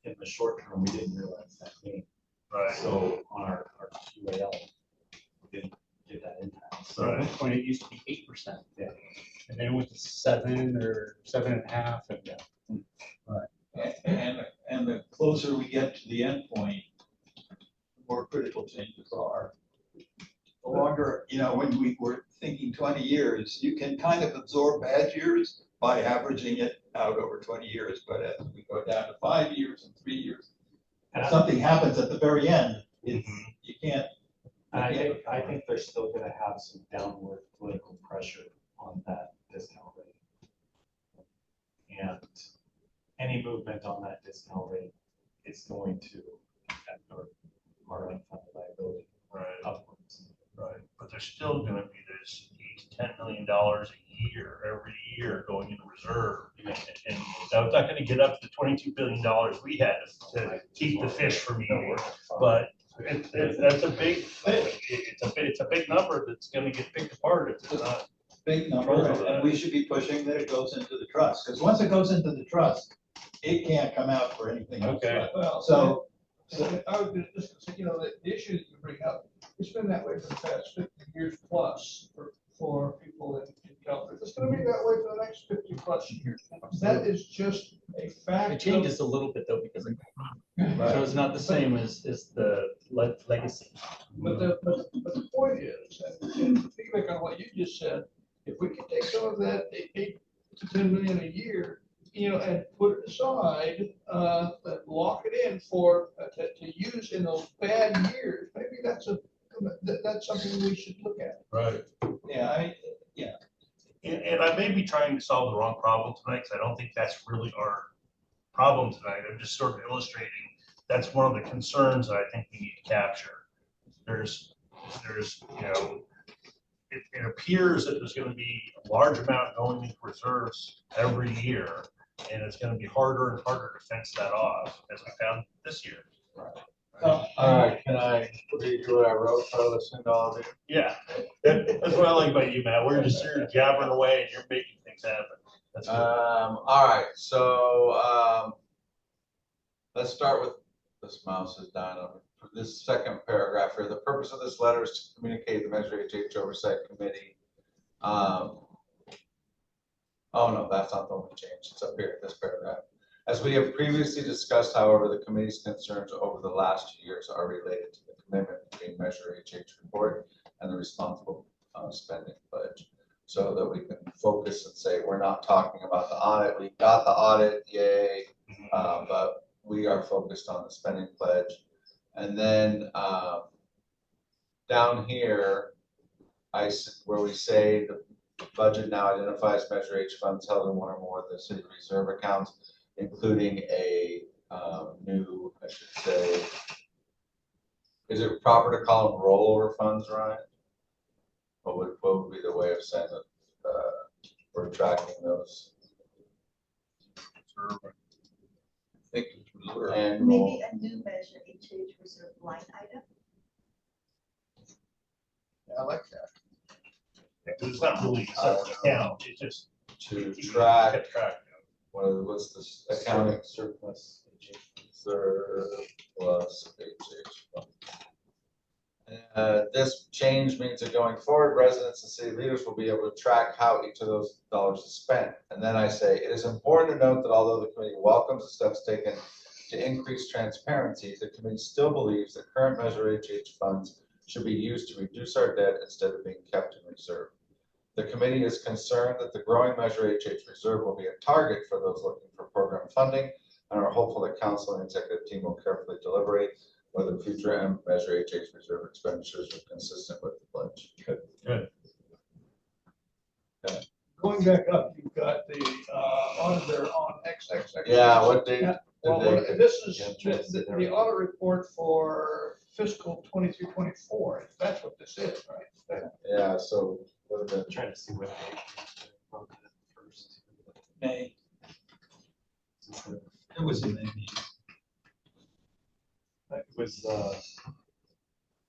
in the short term, we didn't realize that gain. Right. So on our QAL, we didn't get that impact. So at one point it used to be 8%. Yeah. And then it went to 7 or 7.5. And Yeah. right. closer we get to the end point, the more critical changes are. The longer, when we were thinking 20 years, you can kind of absorb bad years by averaging it out over 20 years. But as we go down to 5 years and 3 years, if something happens at the very end, you can't. And I think they're still gonna have some downward political pressure on that discount rate. And any movement on that discount rate is going to affect our unfunded liability upwards. Right, but there's still gonna be this $8 to $10 million a year, every year going into reserve. And now it's not gonna get up to the $22 billion we had to keep the fish from eating, but that's a big thing. It's a big number that's gonna get picked apart if it's not. Big number, and we should be pushing that it goes into the trust, because once it goes into the trust, it can't come out for anything else. Okay. Well, So, I was just gonna say, the issue that you bring up, it's been that way for the past 50 years plus for people in California. It's gonna be that way for the next 50 plus years. That is just a fact. It changes a little bit though, because so it's not the same as the legacy. But the point is, and piggyback on what you just said, if we can take some of that 8 to 10 million a year, and put it aside, lock it in for, to use in those bad years, maybe that's something we should look at. Right. yeah, And I may be trying to solve the wrong problem tonight, because I don't think that's really our problem tonight. I'm just sort of illustrating, that's one of the concerns that I think we need to capture. There's, it appears that there's gonna be a large amount going into reserves every year, and it's gonna be harder and harder to fence that off, as we found this year. All right, can I read what I wrote for listening to all of you? Yeah, that's what I like about you, Matt. We're just here jabbering away and you're making things happen. That's good. All right, so let's start with, this mouse is dying on me. For this second paragraph here, the purpose of this letter is to communicate the Measure HH Oversight Committee. Oh no, that's not the one we changed. It's up here, this paragraph. As we have previously discussed, however, the committee's concerns over the last 2 years are related to the commitment between Measure HH report and the responsible spending pledge, so that we can focus and say, we're not talking about the audit. We got the audit, yay, but we are focused on the spending pledge. And then down here, where we say the budget now identifies Measure H funds held in one or more of the city reserve accounts, including a new, I should say, is it proper to call them rollover funds, Ryan? What would be the way of saying that we're tracking those? I think and Maybe a new Measure HH reserve line item. I like that. It's not really a separate account, it's just to keep track, track. what's this accounting surplus HH. This change means that going forward, residents and city leaders will be able to track how each of those dollars is spent. And then I say, it is important to note that although the committee welcomes the steps taken to increase transparency, the committee still believes that current Measure HH funds should be used to reduce our debt instead of being kept in reserve. The committee is concerned that the growing Measure HH reserve will be a target for those looking for program funding, and are hopeful that council and executive team will carefully deliberate whether future Measure HH reserve expenditures are consistent with the pledge. Good. Going back up, you've got the auditor on XXX. Yeah, what date? Well, this is the audit report for fiscal 23-24. That's what this is, right? Yeah, so what have been Trying to see what they wrote first. May. It was in May. It was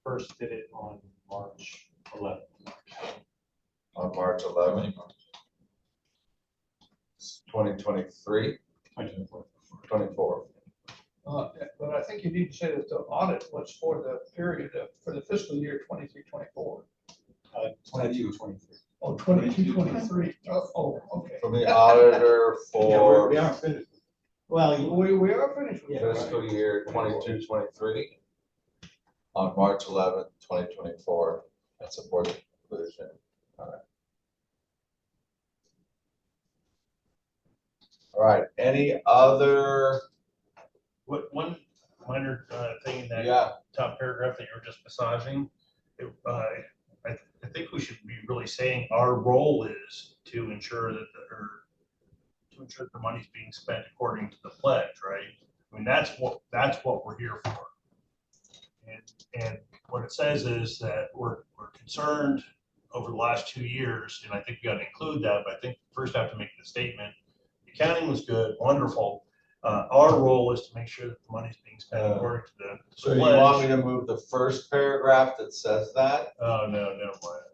first did it on March 11th. on March 11th, 2023, 24. But I think you need to say that the audit was for the period for the fiscal year 23-24. 22-23. Oh, 22-23. Oh, okay. From the auditor for, We aren't finished. Well, We are finished with that. fiscal year 22-23 on March 11th, 2024, and support the conclusion. All right, any other, One minor thing in that yeah, top paragraph that you were just massaging, I think we should be really saying our role is to ensure that, to ensure the money's being spent according to the pledge, right? I mean, that's what we're here for. And what it says is that we're concerned over the last 2 years, and I think we got to include that, but I think first I have to make the statement, the accounting was good, wonderful. Our role is to make sure that the money's being spent according to the so you pledge. want me to move the first paragraph that says that Oh, no, never mind.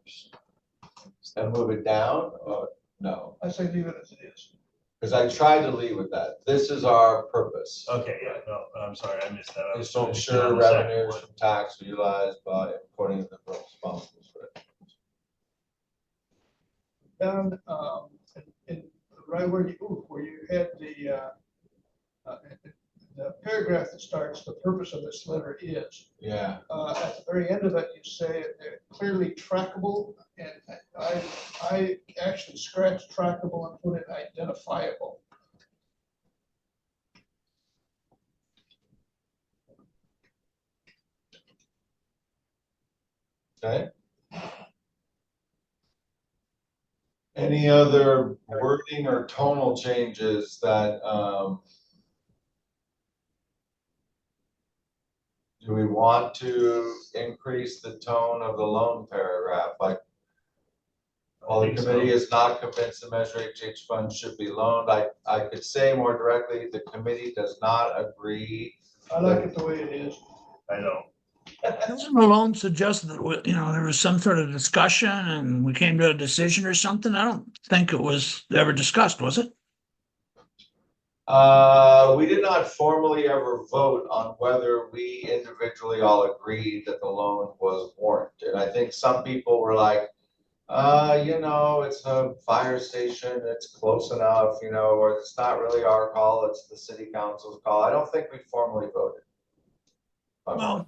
and move it down? Or no, I say leave it as it is. because I tried to lead with that. This is our purpose. Okay, yeah, no, I'm sorry, I missed that. I Is was to focusing ensure on the second revenues one. from tax are utilized by according to the responsible for it. Down, in right where you had the paragraph that starts, the purpose of this letter is, Yeah, at the very end of it, you say they're clearly trackable, and I actually scratched trackable and put it identifiable. okay. Any other wording or tonal changes that, do we want to increase the tone of the loan paragraph? Like, while the I think so. committee is not convinced the Measure HH funds should be loaned, I could say more directly, the committee does not agree. I like it the way it is. I know. Doesn't Malone suggest that, there was some sort of discussion and we came to a decision or something? I don't think it was ever discussed, was it? We did not formally ever vote on whether we individually all agreed that the loan was warranted. I think some people were like, it's a fire station, it's close enough, or it's not really our call, it's the city council's call. I don't think we formally voted. Well,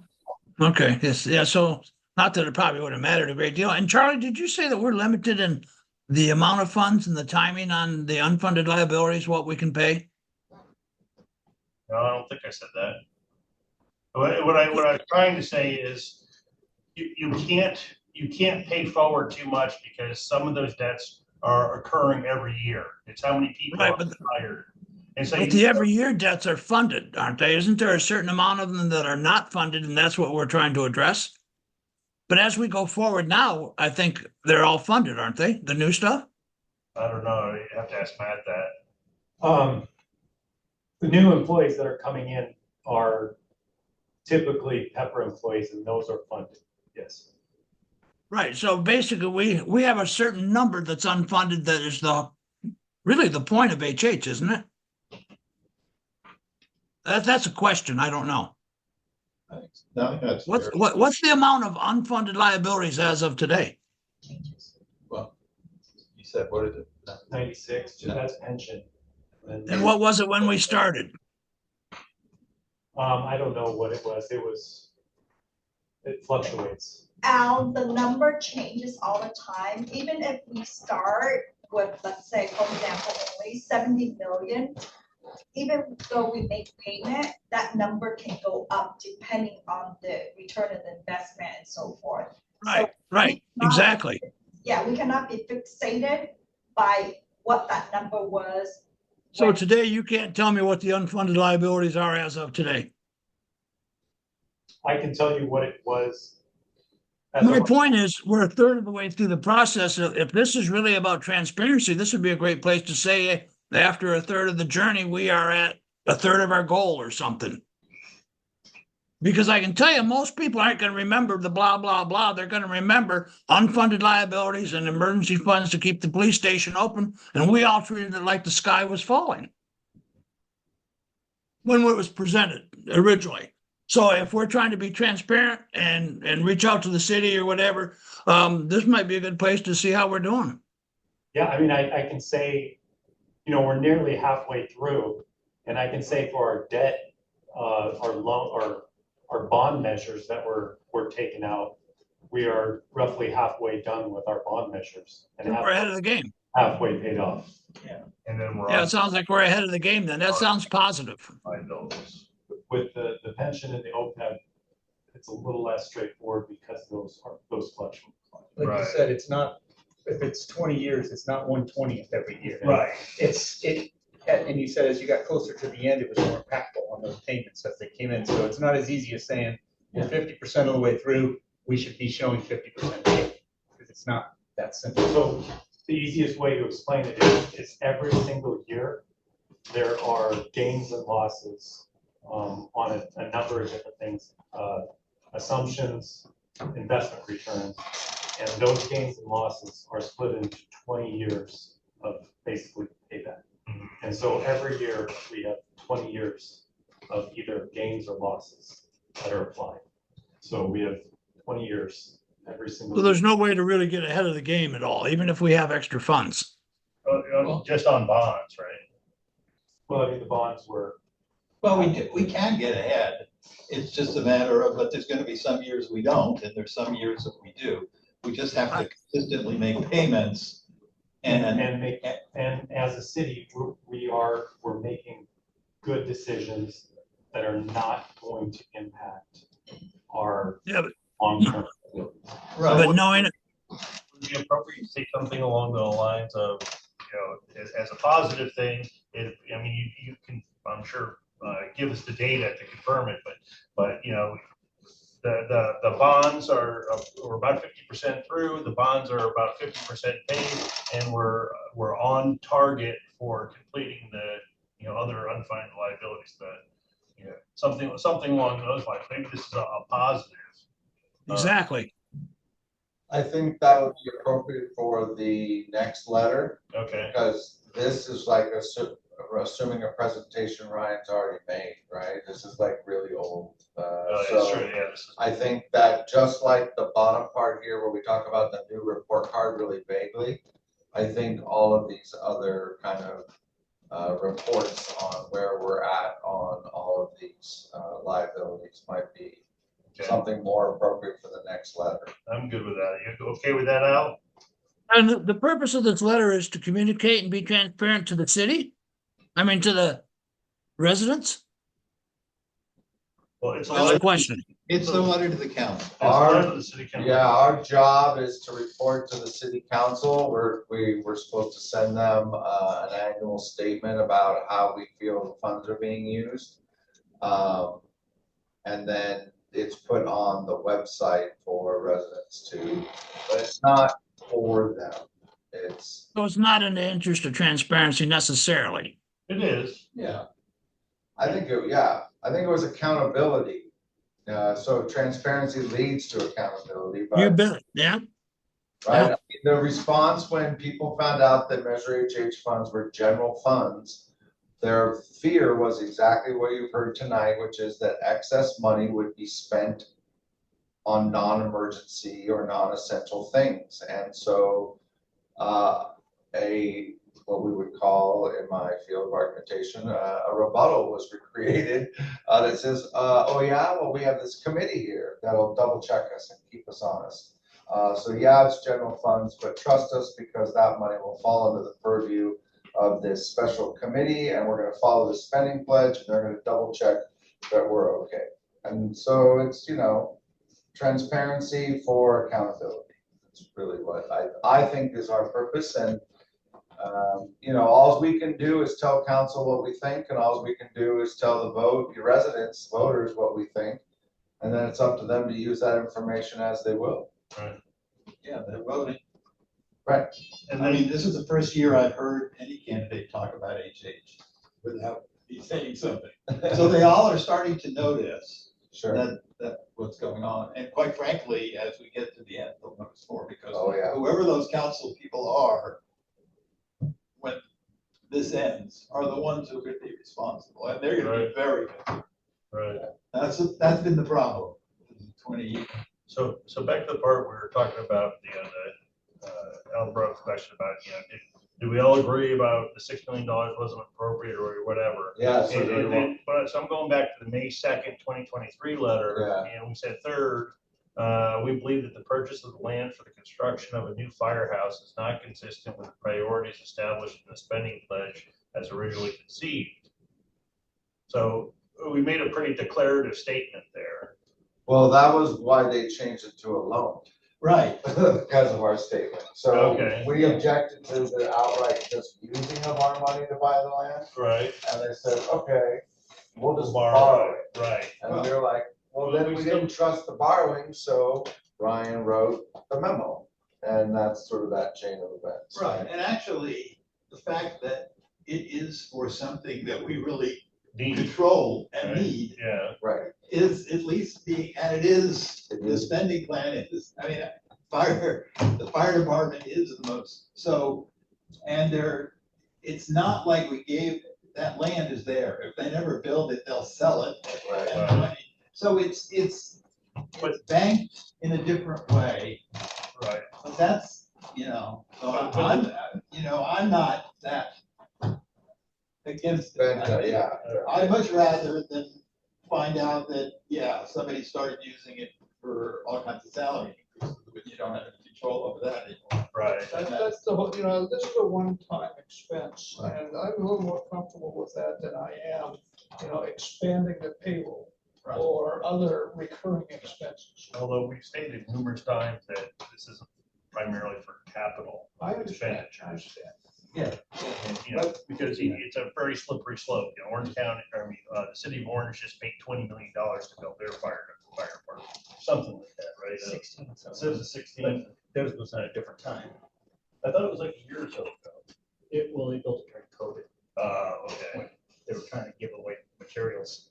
okay, yes, yeah, so not that it probably would have mattered a great deal. And Charlie, did you say that we're limited in the amount of funds and the timing on the unfunded liabilities, what we can pay? No, I don't think I said that. What I was trying to say is you can't pay forward too much because some of those debts are occurring every year. It's how many people Right, are but- hired. And so But the every year debts are funded, aren't they? Isn't there a certain amount of them that are not funded, and that's what we're trying to address? But as we go forward now, I think they're all funded, aren't they? The new stuff? I don't know, you have to ask Matt that. The new employees that are coming in are typically Pepper employees, and those are funded, yes. Right, so basically, we have a certain number that's unfunded that is really the point of HH, isn't it? That's a question, I don't know. No, that's. What's the amount of unfunded liabilities as of today? Well, you said, what is it? 96, that's pension. And what was it when we started? I don't know what it was, it fluctuates. Al, the number changes all the time. Even if we start with, let's say, for example, only 70 million, even though we make payment, that number can go up depending on the return of the investment and so forth. Right, exactly. Yeah, we cannot be fixated by what that number was. So today, you can't tell me what the unfunded liabilities are as of today. I can tell you what it was. My point is, we're a third of the way through the process. If this is really about transparency, this would be a great place to say, after a third of the journey, we are at a third of our goal or something. Because I can tell you, most people aren't going to remember the blah, blah, blah. They're going to remember unfunded liabilities and emergency funds to keep the police station open. And we all treated it like the sky was falling when it was presented originally. So if we're trying to be transparent and reach out to the city or whatever, this might be a good place to see how we're doing. Yeah, I mean, I can say, we're nearly halfway through. And I can say for our debt, our loan, our bond measures that were taken out, we are roughly halfway done with our bond measures and We're ahead of the game. halfway paid off. And then we're Yeah, on it sounds like we're ahead of the game then. That sounds positive. liabilities. With the pension and the OPEB, it's a little less straightforward because those fluctuate. Like Right. you said, it's not, if it's 20 years, it's not 1/20th every year. Right. And you said as you got closer to the end, it was more impactful on those payments as they came in. So it's not as easy as saying, we're 50% of the way through, we should be showing 50% because it's not that simple. So the easiest way to explain it is every single year, there are gains and losses on a number of different things, assumptions, investment returns, and those gains and losses are split into 20 years of basically payback. And so every year we have 20 years of either gains or losses that are applied. So we have 20 years every single. So there's no way to really get ahead of the game at all, even if we have extra funds. Just on bonds, right? Well, I mean, the bonds were. Well, we can get ahead. It's just a matter of, but there's gonna be some years we don't, and there's some years that we do. We just have to consistently make payments and And as a city, we're making good decisions that are not going to impact our Yeah, but, long-term. but knowing it, Would it be appropriate to say something along the lines of, as a positive thing, I mean, you can, I'm sure, give us the data to confirm it, but the bonds are, we're about 50% through, the bonds are about 50% paid, and we're on target for completing the, other unfunded liabilities that, something along those lines. Maybe this is a positive. exactly. I think that would be appropriate for the next letter, Okay. because this is like assuming a presentation Ryan's already made, right? This is like really old. That's So true, yeah. This is, I think that just like the bottom part here where we talk about the new report card really vaguely, I think all of these other kind of reports on where we're at on all of these liabilities might be okay. something more appropriate for the next letter. I'm good with that. You okay with that, Al? And the purpose of this letter is to communicate and be transparent to the city? I mean, to the residents? Well, it's That's the question. it's the letter to the council. to the city council. Yeah, our job is to report to the city council. We're supposed to send them an annual statement about how we feel the funds are being used. And then it's put on the website for residents to, but it's not for them. It's, So it's not in the interest of transparency necessarily. It is. yeah. I think it was accountability. So transparency leads to accountability, but. You bet, yeah. Right, I mean, the response when people found out that Measure HH funds were general funds, their fear was exactly what you've heard tonight, which is that excess money would be spent on non-emergency or non-essential things. And so what we would call in my field of argumentation, a rebuttal was created that says, oh yeah, well, we have this committee here that'll double check us and keep us honest. So yeah, it's general funds, but trust us because that money will fall under the purview of this special committee, and we're going to follow the spending pledge, and they're going to double check that we're okay. And so it's, transparency for accountability. It's really what I think is our purpose. And, all we can do is tell council what we think, and all we can do is tell the residents, voters, what we think. And then it's up to them to use that information as they will. Right. Yeah, they're voting. Right. And I then, mean, this is the first year I've heard any candidate talk about HH without me saying something. So they all are starting to notice Sure. that what's going on. And quite frankly, as we get to the end, they'll notice more because Oh, yeah. whoever those council people are, when this ends, are the ones who are going to be responsible. And they're going to be very good. right. That's been the problem for 20 years. So back to the part we were talking about, Al brought up the question about, Did we all agree about the $6 million wasn't appropriate or whatever? Yes. But so I'm going back to the May 2nd, 2023 letter, and we said third, we believe that the purchase of the land for the construction of a new firehouse is not consistent with the priorities established in the spending pledge as originally conceived. So we made a pretty declarative statement there. Well, that was why they changed it to a loan. Right. Because of our statement. So Okay. we objected to the outright just using of our money to buy the land. Right. And they said, okay, we'll just Borrow borrow it. Right. And they're like, well, then we didn't trust the borrowing, so Ryan wrote the memo. And that's sort of that chain of events. Right, and actually, the fact that it is for something that we really control and Right. need Yeah. Right. is at least being, and it is, the spending plan is, I mean, the fire department is the most, so, and it's not like we gave, that land is there. If they never build it, they'll sell it. Right. And the money- So it's banked in a different way. Right. But that's, so I'm not that against it. Yeah. I'd much rather than find out that, somebody started using it for all kinds of salary increases, but you don't have any control over that anymore. Right. That's the whole, this is a one-time expense, and I'm a little more comfortable with that than I am, expanding the payroll Right. or other recurring expenses. Although we've stated numerous times that this isn't primarily for capital I understand. expenditures. Yeah. And, because it's a very slippery slope. Orange County, the city of Orange just paid $20 million to build their fire department, something like that, right? 16. It says it's 16. Theirs was at a different time. I thought it was like a year or so ago. They built it during COVID. Okay. They were trying to give away materials.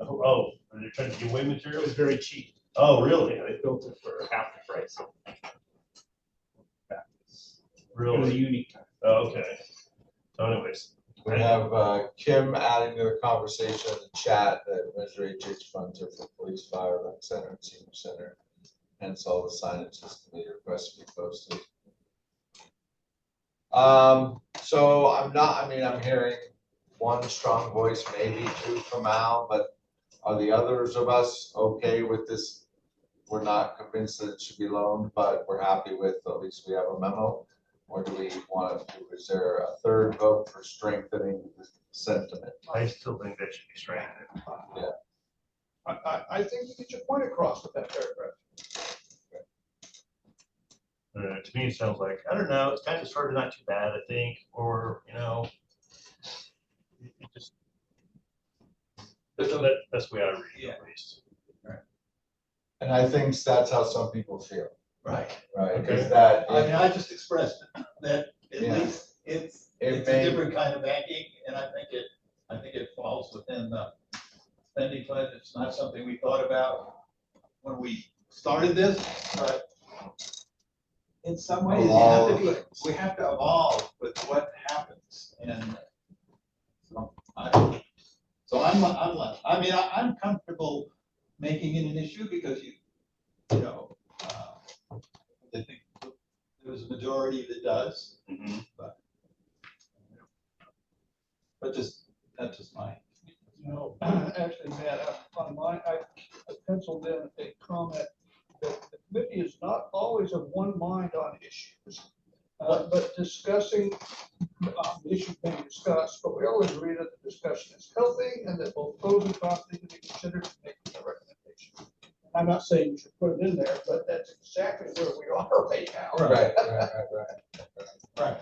Oh, they're trying to give away It materials? was very cheap. Oh, really? They built it for half the price. It was a Really? unique time. Oh, okay. So anyways. We have Kim adding to the conversation in the chat that Measure HH funds are for police, fire, rec center, and senior center. Hence all the signages committee requests to be posted. So I'm hearing one strong voice, maybe two from Al, but are the others of us okay with this? We're not convinced that it should be loaned, but we're happy with, at least we have a memo. Or do we want to, is there a third vote for strengthening the sentiment? I still think that should be strengthened. I think you get your point across with that paragraph. To me, it sounds like, I don't know, it's kind of sort of not too bad, I think, or, it just, that's the way I read it, at least. And I think that's how some people feel, Right. right? Okay. Is that, I mean, I just expressed that at Yeah. least it's a different kind of banking, and I think it falls within the spending plan. It's not something we thought about when we started this, but in some ways, we have to evolve with what happens, and I'm comfortable making it an issue because I think there's a majority that does, Mhm. but that's just my. Actually, Matt, on mine, I penciled in a comment that the committee is not always of one mind on issues. But discussing, the issue being discussed, but we all agree that the discussion is healthy and that both pros and cons need to be considered in making a recommendation. I'm not saying you should put it in there, but that's exactly where we are right now. Right.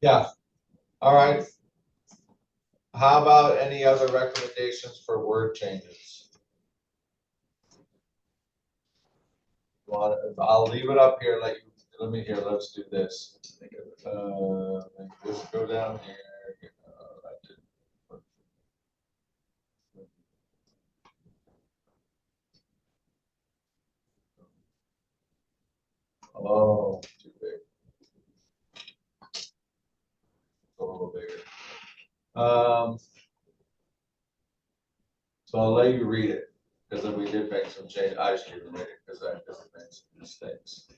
Yeah, all right. How about any other recommendations for word changes? I'll leave it up here, let's do this. This go down here. That didn't work. Oh, too big. A little bigger. So I'll let you read it, because then we did make some change. I should even read it, because I made some mistakes.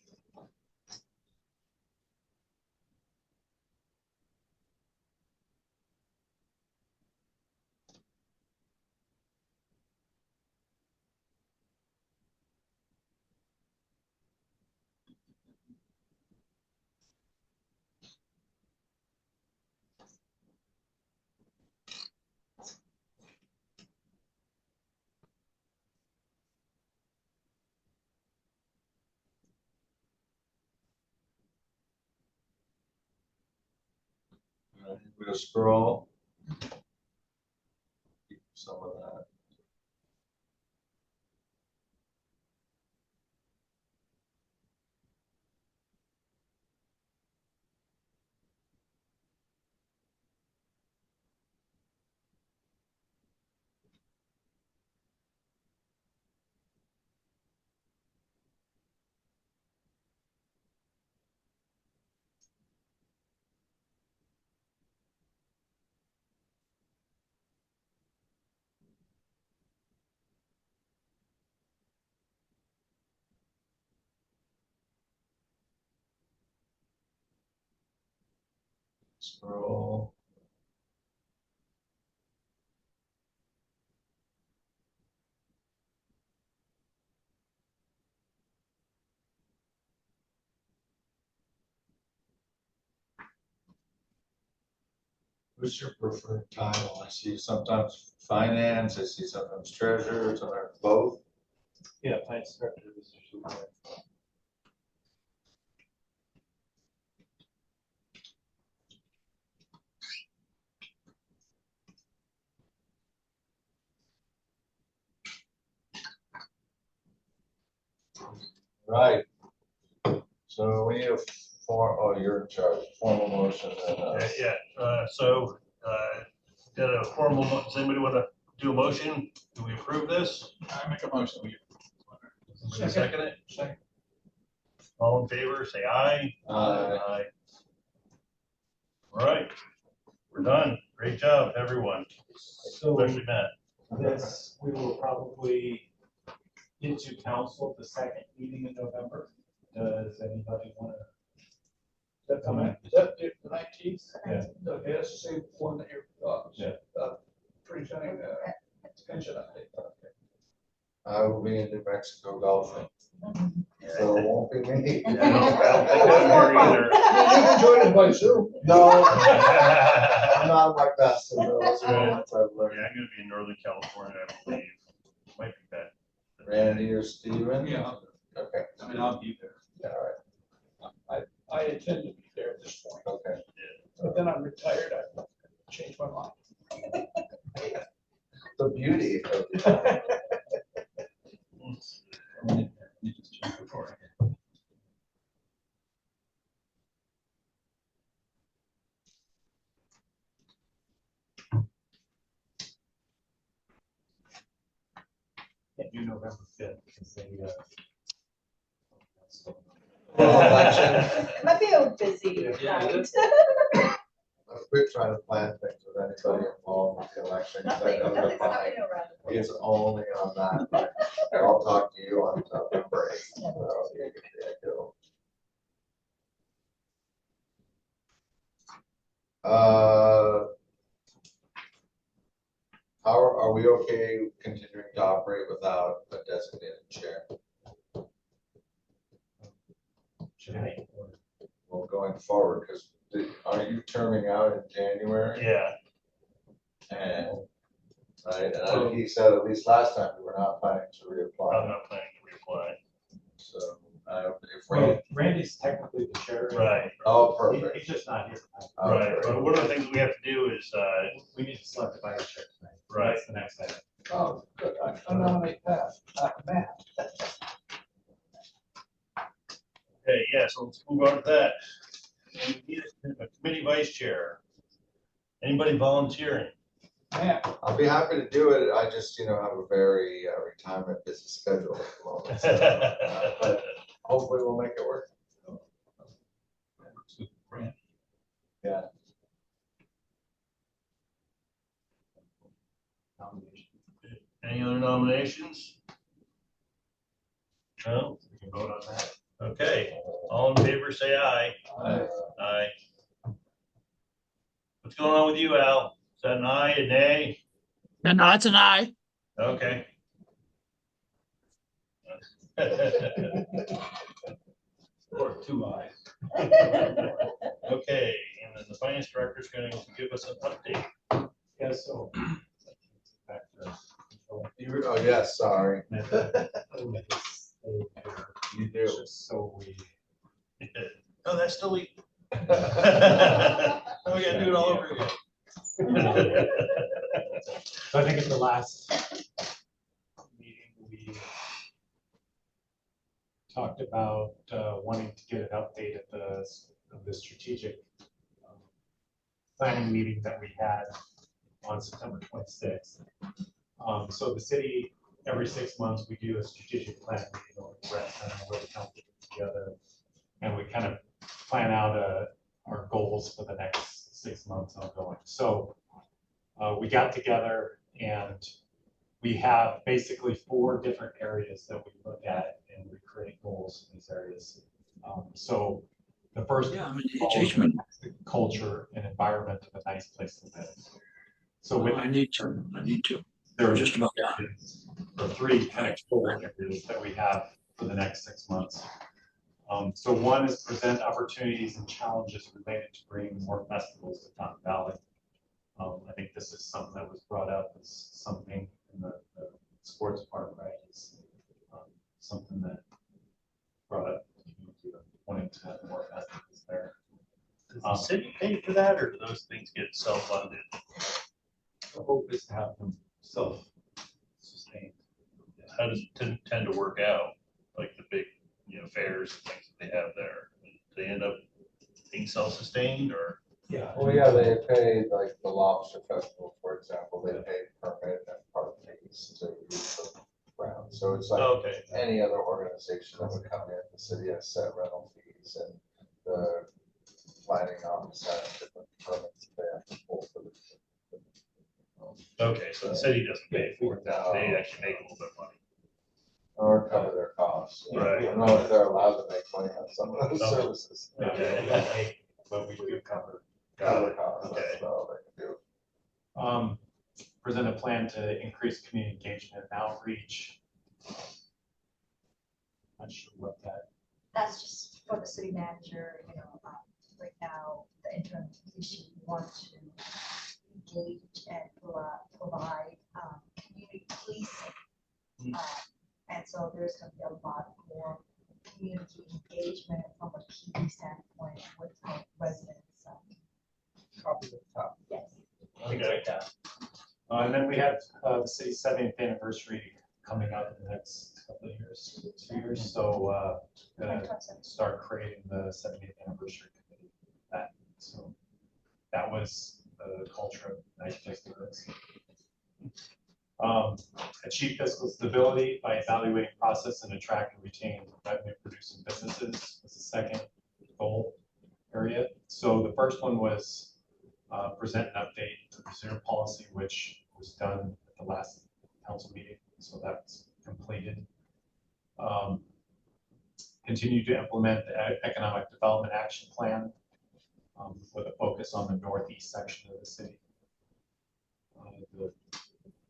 We'll scroll. Keep some of that. Scroll. What's your preferred title? I see sometimes finance, I see sometimes treasurer, sometimes both. Yeah, finance director is usually. Right. So we need a you're in charge, formal motion and, Got a formal, does anybody want to do a motion? Do we approve this? I make a motion. Somebody second it? Second. All in favor, say aye. Aye. All right, we're done. Great job, everyone, So especially Matt. this, we will probably get to council the second meeting in November. Does anybody want to? Is that the 19th? Yeah. Okay, that's the same one that you're, Yeah. presenting, pension update. Okay. I will be in New Mexico golfing. So it won't be me. I don't think I'm here either. You can join it by Zoom. No, I'm Yeah, not my best in those Right. moments I've I'm learned. gonna be in Northern California, I believe. Might be bad. Randy or Steven? Yeah. Okay, I mean, I'll be there. yeah, all right, I intend to be there at this point, okay. but then I'm retired, I changed my mind. The beauty of it. You just check before. Can't do November 5th because they, It might be a busy Yeah, night. Let's quit trying to plan things with anybody involved with the election. 'Cause I Nothing, know nothing's that mine happening around the corner. is only on that. I'll talk to you on November 8th. So you can be a go. Are we okay continuing to operate without a designated chair? should I? Well, going forward, because are you terming out in January? Yeah, And, right, and I think he said at least last time we were not planning to I'm reapply. not planning to reapply. So, if Well, we, Randy's technically the chair. Right, oh, He- perfect. He's just not here tonight. right. Okay. But one of the things we have to do is, We need to select the vice chair tonight. Right. That's the next item. Oh, good, I nominate Pat, Matt. okay, yeah, so let's move on to that. We need a committee vice chair. Anybody volunteering? Matt, I'll be happy to do it. I just, have a very retirement busy schedule at the moment. So, but hopefully we'll make it work. Yeah. Any other nominations? No, we can vote on that. Okay, all in favor, say aye. Aye. What's going on with you, Al? Is that an aye, a nay? No, it's an aye. Okay. Or two ayes. Okay, and then the finance director is going to give us an update. Yeah, so. Back to. Oh, yes, sorry. You do. Just so we. Oh, that's still we. Now we gotta do it all over again. So I think at the last meeting, we talked about wanting to get an update of the strategic planning meeting that we had on September 26th. So the city, every 6 months, we do a strategic plan meeting over the rest and where the council gets together. And we kind of plan out our goals for the next 6 months ongoing. So we got together and we have basically 4 different areas that we look at and we create goals in these areas. So the first Yeah, I mean, goal teach is me. culture and environment of a nice place to live. So with I need to. there are Just about the 3 kind of core areas that we have for the next 6 months. So one is present opportunities and challenges related to bringing more festivals to Fountain Valley. I think this is something that was brought up as something in the sports park, right? Is something that brought up wanting to have more festivals there. Does the city pay for that, or do those things get self-funded? The hope is to have them self-sustained. How does it tend to work out, like the big, fairs and things that they have there? Do they end up being self-sustained, or? Yeah. Well, yeah, they pay, like the Lobster Festival, for example, they pay permit and park fees to use the ground. So it's like Okay. any other organization that would come in, the city has set rental fees and the planning office has different permits they have to pull for the. Okay, so the city doesn't pay for it, they actually make a little bit of money. Or cover their costs. Right. I don't know if they're allowed to make money on some of those Okay. services. Okay. But we do cover. Cover costs, Okay. that's all they can do. Present a plan to increase community engagement and outreach. Not sure what that. That's just for the city manager, right now, the interim issue, we want to engage and provide community policing. And so there's gonna be a lot more community engagement from a PD standpoint with our residents. Copy at the top. Yes. Things like that. And then we have the city's 70th anniversary coming up in the next couple of years, 2 years. So gonna start creating the 70th anniversary committee. So that was the culture of nice place to live. Achieve fiscal stability by evaluating process and attract and retain revenue producing businesses is the second goal area. So the first one was present an update to reserve policy, which was done at the last council meeting. So that's completed. Continue to implement the economic development action plan with a focus on the northeast section of the city.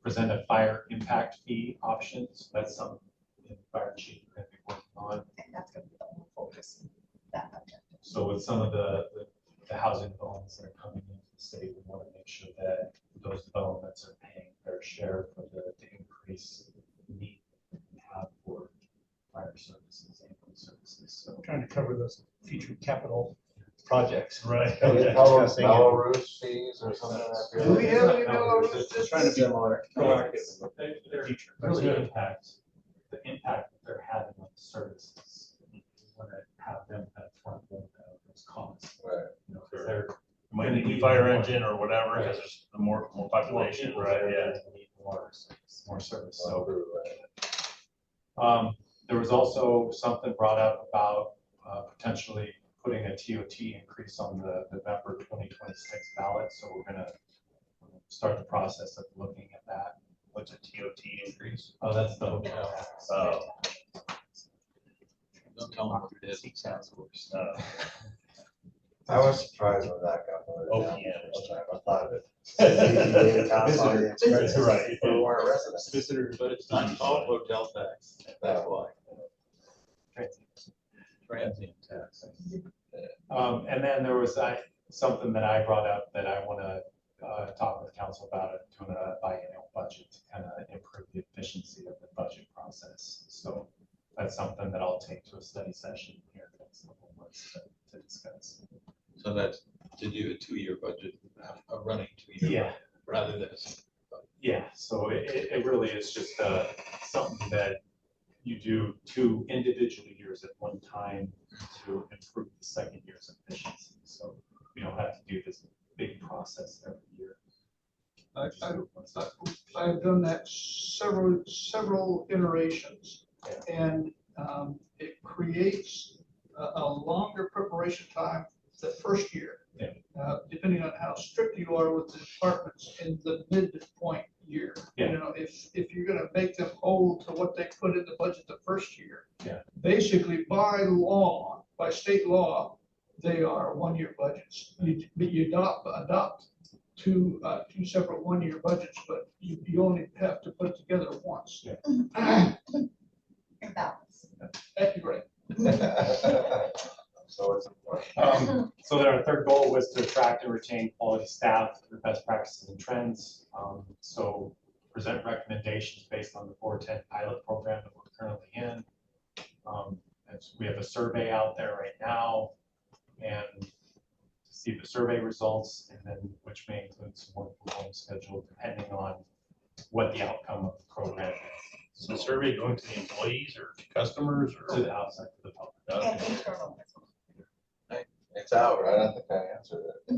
Present a fire impact fee options. That's something the fire chief is going to be working on. And that's gonna be the only focus in that objective. So with some of the housing developments that are coming into the city, we want to make sure that those developments are paying their share for the increase need that we have for fire services and police services. So Trying to cover those future capital projects. Right. Mellow roofs fees or something like that. Do we have any mellow roofs? Just trying to be Similar. proactive. They're really the impact that they're having on the services. We want to have them at front load those costs. Right. Because they're Might need a fire engine or whatever, because there's more population, right, yeah. Need more service. So there was also something brought up about potentially putting a TOT increase on the November 2026 ballot. So we're gonna start the process of looking at that. What's a TOT increase? Oh, that's the hotel tax. Don't tell them what it is. I was surprised when that got voted Oh, down. yeah. I thought it. Visitors, right. Who weren't residents. Visitors, but it's not called hotel tax. That's why. Transient tax. And then there was something that I brought up that I want to talk with council about it, doing a biennial budget to kind of improve the efficiency of the budget process. So that's something that I'll take to a study session here in the next couple of months to discuss. So that's to do a 2-year budget, a running 2-year, Yeah. budget, rather than. Yeah, so it really is just something that you do 2 individual years at one time to improve the second year's efficiency. So we don't have to do this big process every year. I've done that several iterations. And it creates a longer preparation time the first year. Yeah. Depending on how strict you are with the departments in the midpoint year. Yeah. You know, if you're gonna make them hold to what they put in the budget the first year. Yeah. Basically, by law, by state law, they are 1-year budgets. You adopt two separate 1-year budgets, but you only have to put it together once. Yeah. In balance. That'd be great. So it's important. So then our third goal was to attract and retain quality staff through best practices and trends. So present recommendations based on the 410 pilot program that we're currently in. And we have a survey out there right now, and to see the survey results, and then which may include some work from home schedule depending on what the outcome of the program is. So the survey going to the employees or to customers or? To the outside, to the public. And internal as well. It's out, right? I think I answered it.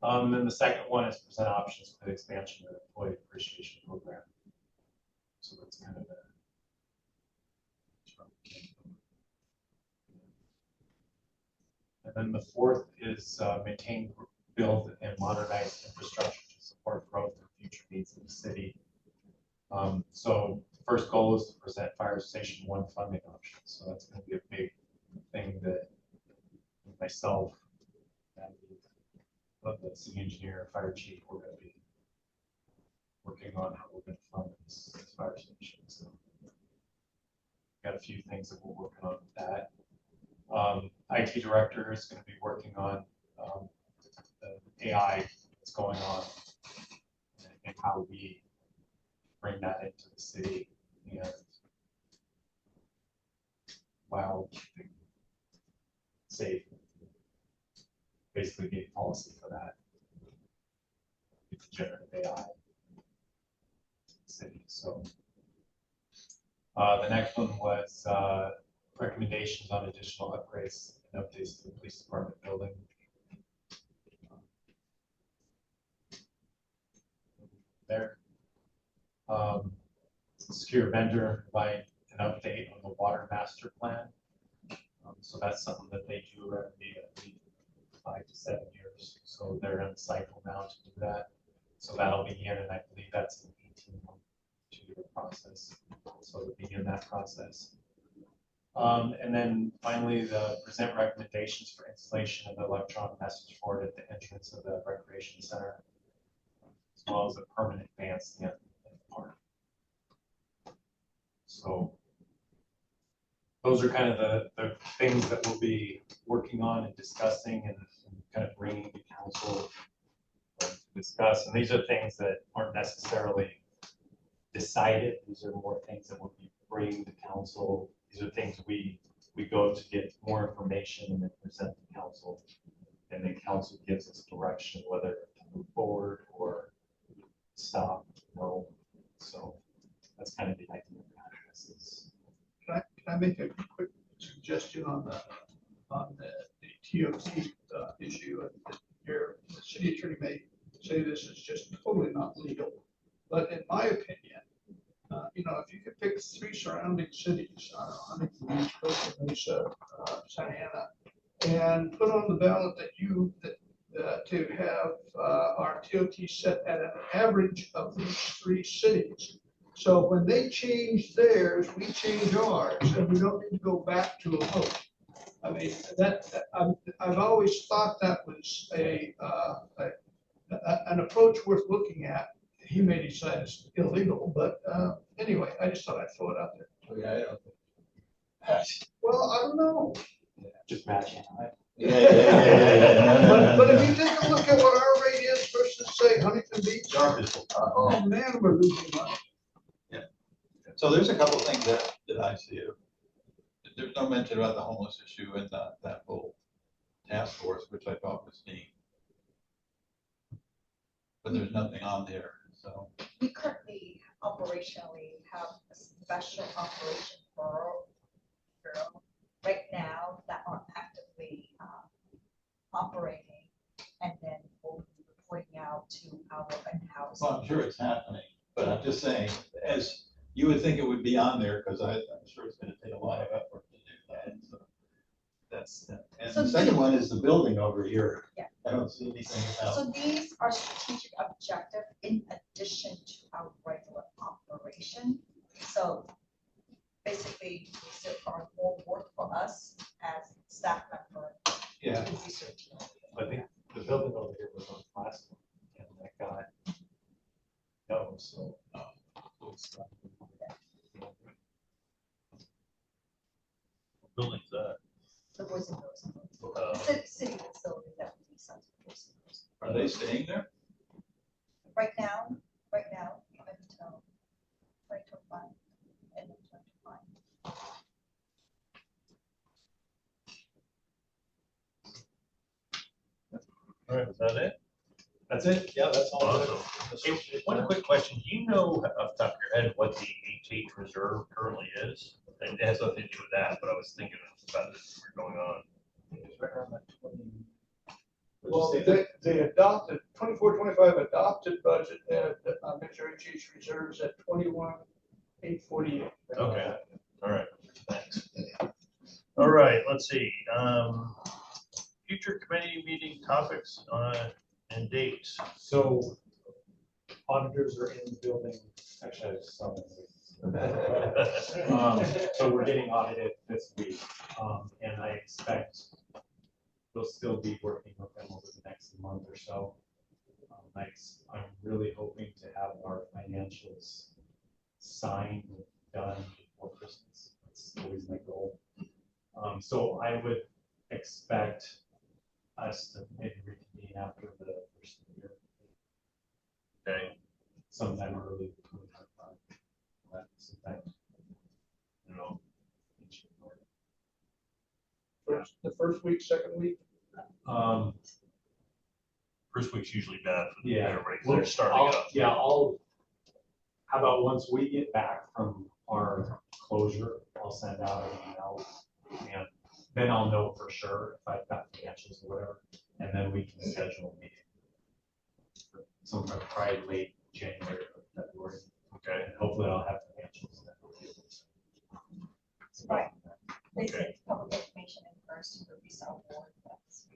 Then the second one is present options for the expansion of the employee appreciation program. So that's kind of and then the fourth is maintain, build, and modernize infrastructure to support growth and future needs of the city. So the first goal is to present Fire Station 1 funding options. So that's going to be a big thing that myself and the city engineer, fire chief, we're going to be working on how we're going to fund this fire station. So got a few things that we're working on with that. IT director is going to be working on the AI that's going on and how we bring that into the city, and while keeping safe, basically be a policy for that. It's generative AI city. So the next one was recommendations on additional upgrades and updates to the police department building. There. Secure vendor, provide an update on the water master plan. So that's something that they do every 5 to 7 years. So they're in the cycle now to do that. So that'll begin, and I believe that's an 18-month, 2-year process. So to begin that process. And then finally, the present recommendations for installation of the electronic message board at the entrance of the recreation center, as well as a permanent bandstand in the park. So those are kind of the things that we'll be working on and discussing and kind of bringing to council to discuss. And these are things that aren't necessarily decided. These are more things that we'll be bringing to council. These are things we go to get more information and then present to council. And then council gives us direction whether to move forward or stop, no. So that's kind of the idea behind this. Is Can I make a quick suggestion on the TOT issue? Here, the city attorney may say this is just totally not legal, but in my opinion, if you could pick 3 surrounding cities, Huntington Beach, Costa Mesa, Santa Ana, and put on the ballot to have our TOT set at an average of these 3 cities. So when they change theirs, we change ours, and we don't need to go back to a vote. I mean, I've always thought that was an approach worth looking at. He may decide it's illegal, but anyway, I just thought I'd throw it out there. Oh, yeah, I don't think. Well, I don't know. just matching. But if you take a look at what our rate is versus, say, Huntington Beach, oh man, we're losing money. So there's a couple of things that I see. There's no mention about the homeless issue and that whole town task force, which I thought was neat. But there's nothing on there, so. We currently operationally have a special operation bureau right now that are actively operating, and then we'll be reporting out to our in-house. Well, I'm sure it's happening, but I'm just saying, as you would think it would be on there, because I'm sure it's gonna take a lot of effort to do that. So that's, and So the second one is the building over here. Yeah. I don't see anything about. So these are strategic objective in addition to our regular operation. So basically, these are more work for us as staff member. Yeah. to research. I think the building over here was on last one, and that got, no, so. Buildings, The Boys and Girls. uh, City facility that we lease out to the Boys and Girls. Are they staying there? Right now, until 2025, end of 2025. all right, was that it? That's it, yeah, that's all. Awesome. Hey, one quick question. Do you know off the top of your head what the HH reserve currently is? And it has nothing to do with that, but I was thinking about this as we're going on. It's right around that 20. Well, they adopted, 24-25 adopted budget, Mr. HH reserves at 21,848. Okay, all right, thanks. All right, let's see. Future committee meeting topics and dates. So auditors are in the building, actually, I have some. So we're getting audited this week, and I expect we'll still be working with them over the next month or so. I'm really hoping to have our financials signed, done before Christmas. That's always my goal. So I would expect us to maybe reconvene after the first of the year. Okay, Sometime early 2025. Sometime, you know, The first week, second week, first week's usually bad for Yeah. everybody, 'cause they're starting up. Yeah, how about once we get back from our closure, I'll send out an email, and then I'll know for sure if I've got financials or whatever, and then we can schedule a meeting. Sometime probably late January or February, Okay, and hopefully I'll have financials then. we'll be able to- Right. They said public information in first to release our board. That's what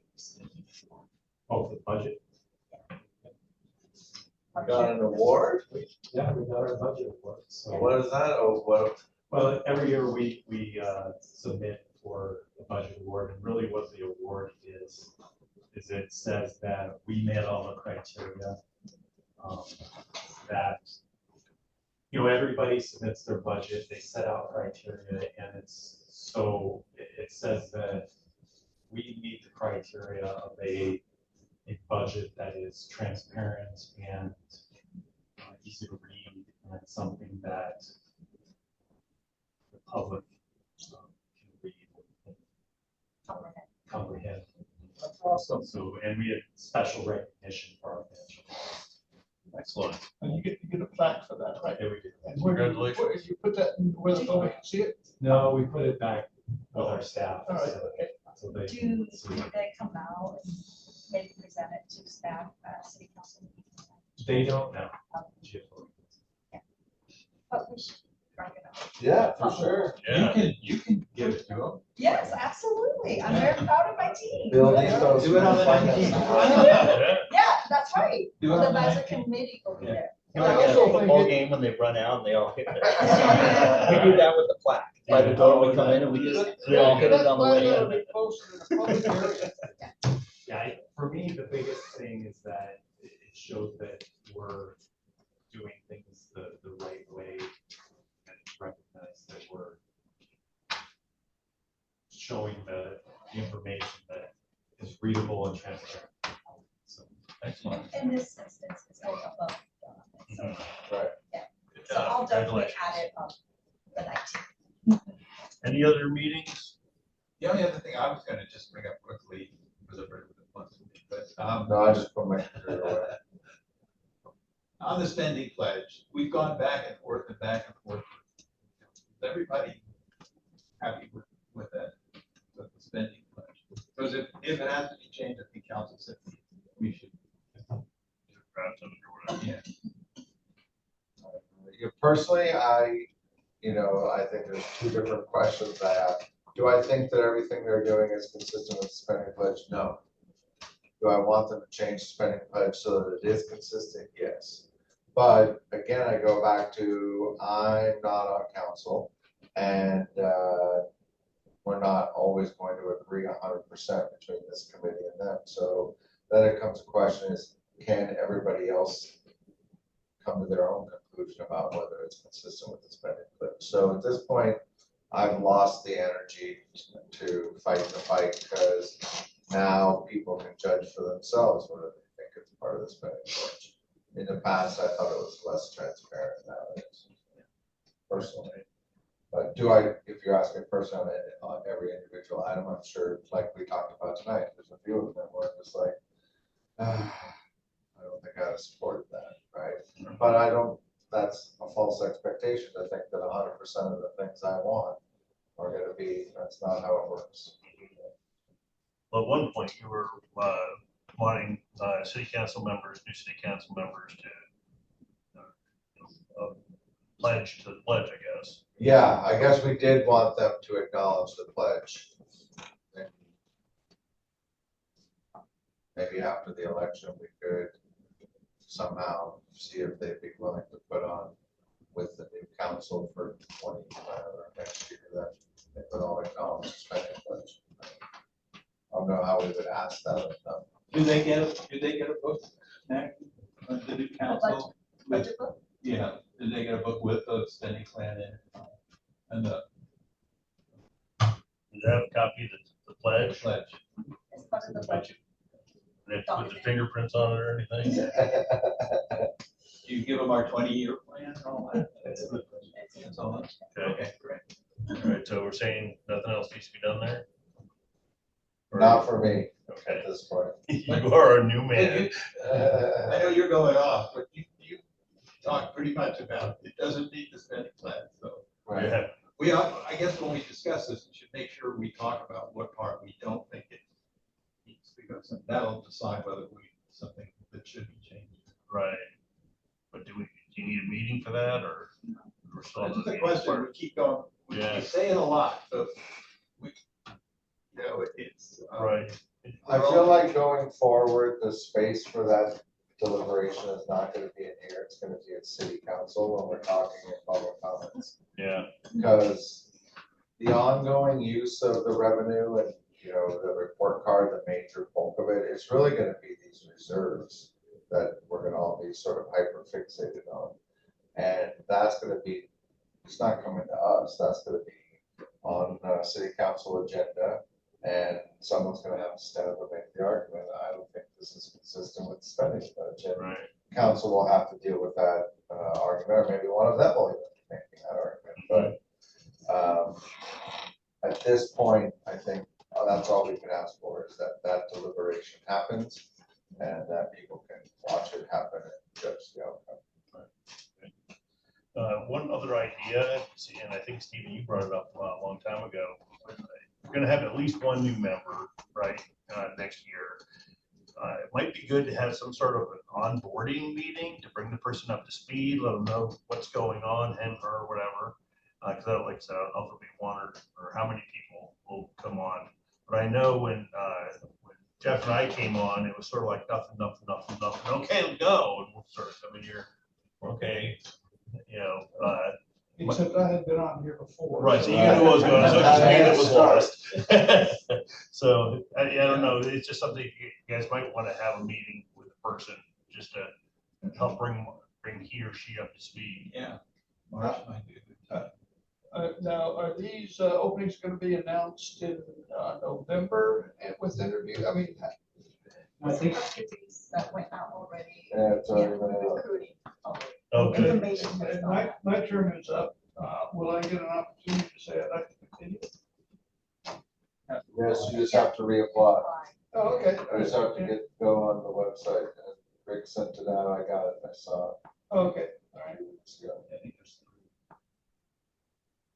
we received. Oh, the budget? Got an award? Yeah, we got our budget report, so. What is that? Oh, what? Well, every year we submit for the budget award, and really what the award is it says that we met all the criteria. That, everybody submits their budget, they set out criteria, and it says that we meet the criteria of a budget that is transparent and easy to read, and something that the public can read and comprehend. that's awesome. So, and we had special recognition for our financial. excellent. And you get a plaque for that, right? Yeah, we did. And where Congratulations. you put that in where the public can see it? No, we put it back with our staff. All right, so- okay. So they Do can see. they come out and maybe present it to staff, city council? They don't know. But we should bring it up. Yeah, for sure. Yeah. You can give it to them. Yes, absolutely. I'm very proud of my team. Building goes Do it on the from 19th. Yeah. Yeah, that's right. Do it The on the advisor 19th. committee will be Yeah. there. Like at a football game when they run out and they all hit it. We do that with the plaque. By the door we come in and we all hit it on the way in. Be posted in a public area. Yeah, for me, the biggest thing is that it shows that we're doing things the right way and recognize that we're showing the information that is readable and transparent. So, Excellent. In this instance, it's going above and beyond. So, Right. Good so I'll job. definitely Congratulations. add it on the 19th. Any other meetings? The only other thing I was gonna just bring up quickly was a No, I just put my computer away. On the spending pledge, we've gone back and forth and back and forth. Is everybody happy with that, with the spending pledge? Because if it has to be changed, I think council said we should. Draft it or whatever. Yeah. Personally, I think there's two different questions I have. Do I think that everything they're doing is consistent with the spending pledge? No. Do I want them to change the spending pledge so that it is consistent? Yes. But again, I go back to, I'm not on council, and we're not always going to agree 100% between this committee and them. So then it comes to question is, can everybody else come to their own conclusion about whether it's consistent with the spending pledge? So at this point, I've lost the energy to fight the fight, because now people can judge for themselves whether they think it's part of the spending pledge. In the past, I thought it was less transparent than it is, personally. But if you're asking personally on every individual item, I'm sure, like we talked about tonight, there's a few of them where it's just like, I don't think I'd have supported that, right? But that's a false expectation to think that 100% of the things I want are gonna be, that's not how it works. Well, at one point you were wanting city council members, new city council members to pledge to the pledge, I guess. Yeah, I guess we did want them to acknowledge the pledge. And maybe after the election, we could somehow see if they'd be willing to put on with the new council for 20 or next year that they would all acknowledge the spending pledge. I don't know how we would ask that of them. Do they get a book next, the new council? Budget book? Yeah, did they get a book with the spending plan in it? And the Did they have a copy of the pledge? pledge? It's part of the budget. They have to put the fingerprints on it or anything? Do you give them our 20-year plan and all that? That's a good question. That's all. Okay, Okay, great. all right, so we're saying nothing else needs to be done there? Or- Not for me Okay, at this point. you are a new man. I know you're going off, but you talked pretty much about it doesn't need the spending plan, so. Right. Yeah, I guess when we discuss this, we should make sure we talk about what part we don't think it needs, because that'll decide whether something that should be changed. right. But do you need a meeting for that, or? we're still on This is the a meeting question part? we keep going, we Yeah. say it a lot, so it's. Right. I feel like going forward, the space for that deliberation is not gonna be in here, it's gonna be at city council when we're talking in public comments. Yeah, Because the ongoing use of the revenue and, the report card, the major bulk of it, it's really gonna be these reserves that we're gonna all be sort of hyper fixated on. And that's gonna be, it's not coming to us, that's gonna be on city council agenda. And someone's gonna have to stand up and make the argument, I don't think this is consistent with spending budget. right. Council will have to deal with that argument, or maybe one of them will even be making that argument, but at this point, I think that's all we can ask for, is that deliberation happens and that people can watch it happen and judge the outcome. One other idea, and I think Stephen, you brought it up a long time ago. We're gonna have at least one new member, right, next year. It might be good to have some sort of an onboarding meeting to bring the person up to speed, let them know what's going on, him, her, whatever. Cause like I said, I don't know if it'll be one or how many people will come on. But I know when Jeff and I came on, it was sort of like nothing. Okay, let's go. And we'll sort of come in here. Okay. Except I had been on here before. Right, so you knew what was going on, so it just means it was lost. So, I don't know, it's just something you guys might want to have a meeting with the person, just to help bring he or she up to speed. Yeah. March might be a good time. Now, are these openings gonna be announced in November with interview? I mean, I think Activities that went out already. Yeah, it's already been out. Recruiting already. Okay, Information has and gone out. my term is up. Will I get an opportunity to say I'd like to continue? Yes, you just have to reapply. Oh, okay. I just have to go on the website, and Rick sent it out, I got it, I saw it. Okay, all right. Let's go. I think there's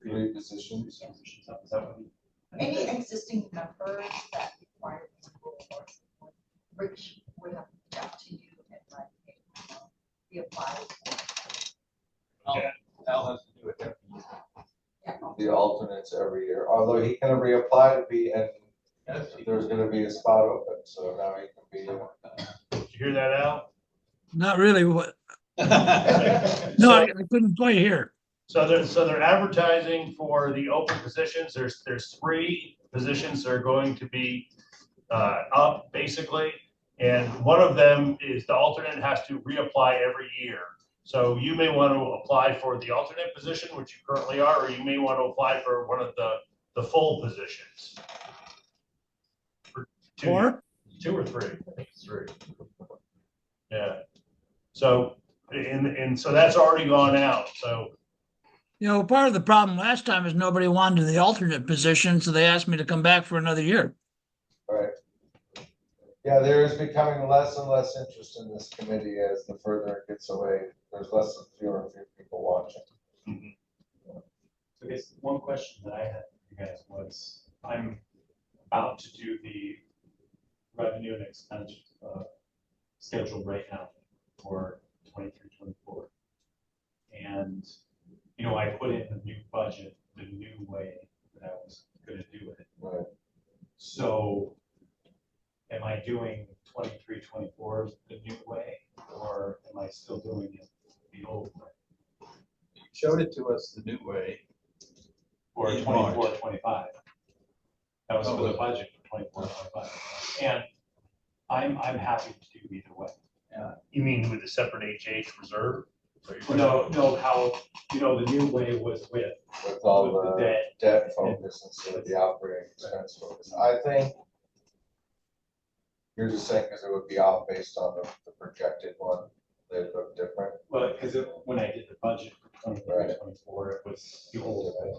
Three positions. Is that what we- Any existing members that require this role, Rich would have to reach out to you and like, reapply. Al has to do it every year. Yeah. The alternates every year, although he can reapply to be, and Yes, there's gonna be a spot open, so now he can be. Did you hear that, Al? Not really. What? No, I couldn't quite hear. So they're advertising for the open positions. There's 3 positions that are going to be up, basically. And one of them is the alternate has to reapply every year. So you may want to apply for the alternate position, which you currently are, or you may want to apply for one of the full positions. For 2 years. 2 or 3, I think it's 3. Yeah. So, and so that's already gone out, so. Part of the problem last time is nobody wanted the alternate position, so they asked me to come back for another year. Right. Yeah, there is becoming less and less interest in this committee as the further it gets away. There's fewer and fewer people watching. So I guess one question that I had for you guys was, I'm about to do the revenue and expense schedule right now for 23-24. And, I put in the new budget, the new way that I was gonna do it. Right. So am I doing 23-24 the new way, or am I still doing it the old way? You showed it to us the new way. Or In March. 24-25. That was Oh, for was the it? budget for 24-25. And I'm happy to do either way. You mean with a separate HH reserve? No, how, the new way was with All the the debt. debt focus instead of the operating expense focus. I think you're just saying because it would be off based on the projected one, they'd look different. Well, because when I did the budget for 23-24, it was the old way.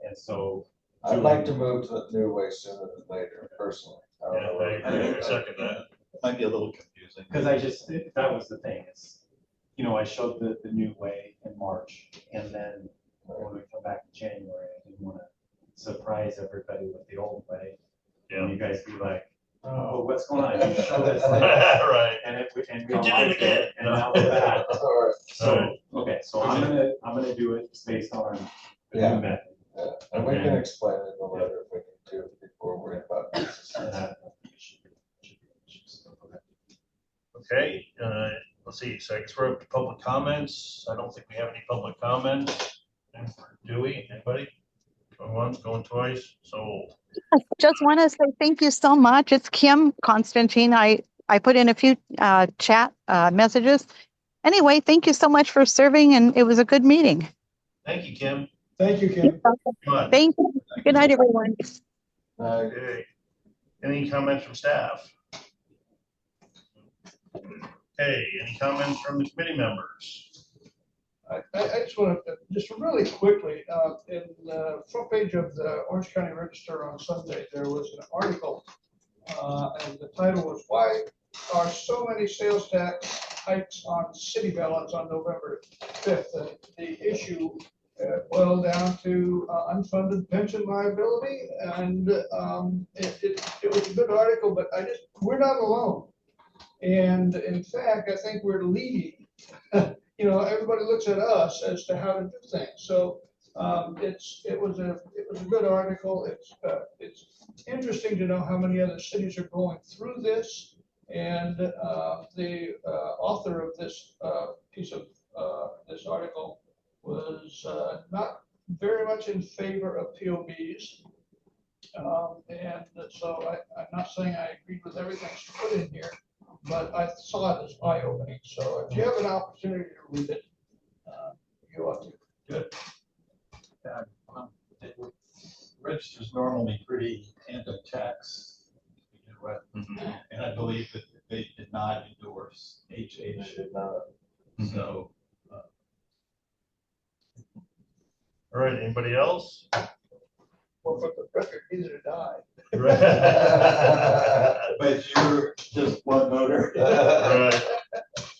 And so. I'd like to move to the new way sooner than later, personally. I don't know what- I second that. Might be a little confusing. Because that was the thing, is, I showed the new way in March, and then when we come back in January, I didn't want to surprise everybody with the old way. And you guys be like, oh, what's going on? You showed us that. Right. And we did it again. And now we're back. All right. So, okay, so I'm gonna do it based on the Yeah. new method. Yeah, and we can explain it in the letter if we need to before we're worried about this. Okay, let's see, so I guess we're up to public comments. I don't think we have any public comments. Do we? Anybody? Going once, going twice, sold. Just want to say thank you so much. It's Kim Constantine. I put in a few chat messages. Anyway, thank you so much for serving, and it was a good meeting. Thank you, Kim. Thank you, Kim. Come on. Thank you. Good night, everyone. Okay. Any comments from staff? Okay, any comments from the committee members? I just want to, just really quickly, in the front page of the Orange County Register on Sunday, there was an article, and the title was, "Why are so many sales tax hikes on city ballots on November 5th?" And the issue boiled down to unfunded pension liability, and it was a good article, but we're not alone. And in fact, I think we're leading. Everybody looks at us as to how to do things. So it was a good article. It's interesting to know how many other cities are going through this. And the author of this piece of this article was not very much in favor of POBs. And so I'm not saying I agreed with everything she put in here, but I saw it as eye-opening. So if you have an opportunity to read it, you ought to. Good. Register's normally pretty anti-tax, and I believe that they did not endorse HH. So. All right, anybody else? Well, for the record, neither did I. But you're just one voter. Right.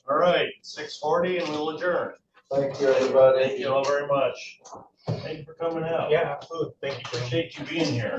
All right, 6:40 and we'll adjourn. Thank you, everybody. Thank you all very much. Thank you for coming out. Yeah, absolutely. Thank you. Appreciate you being here.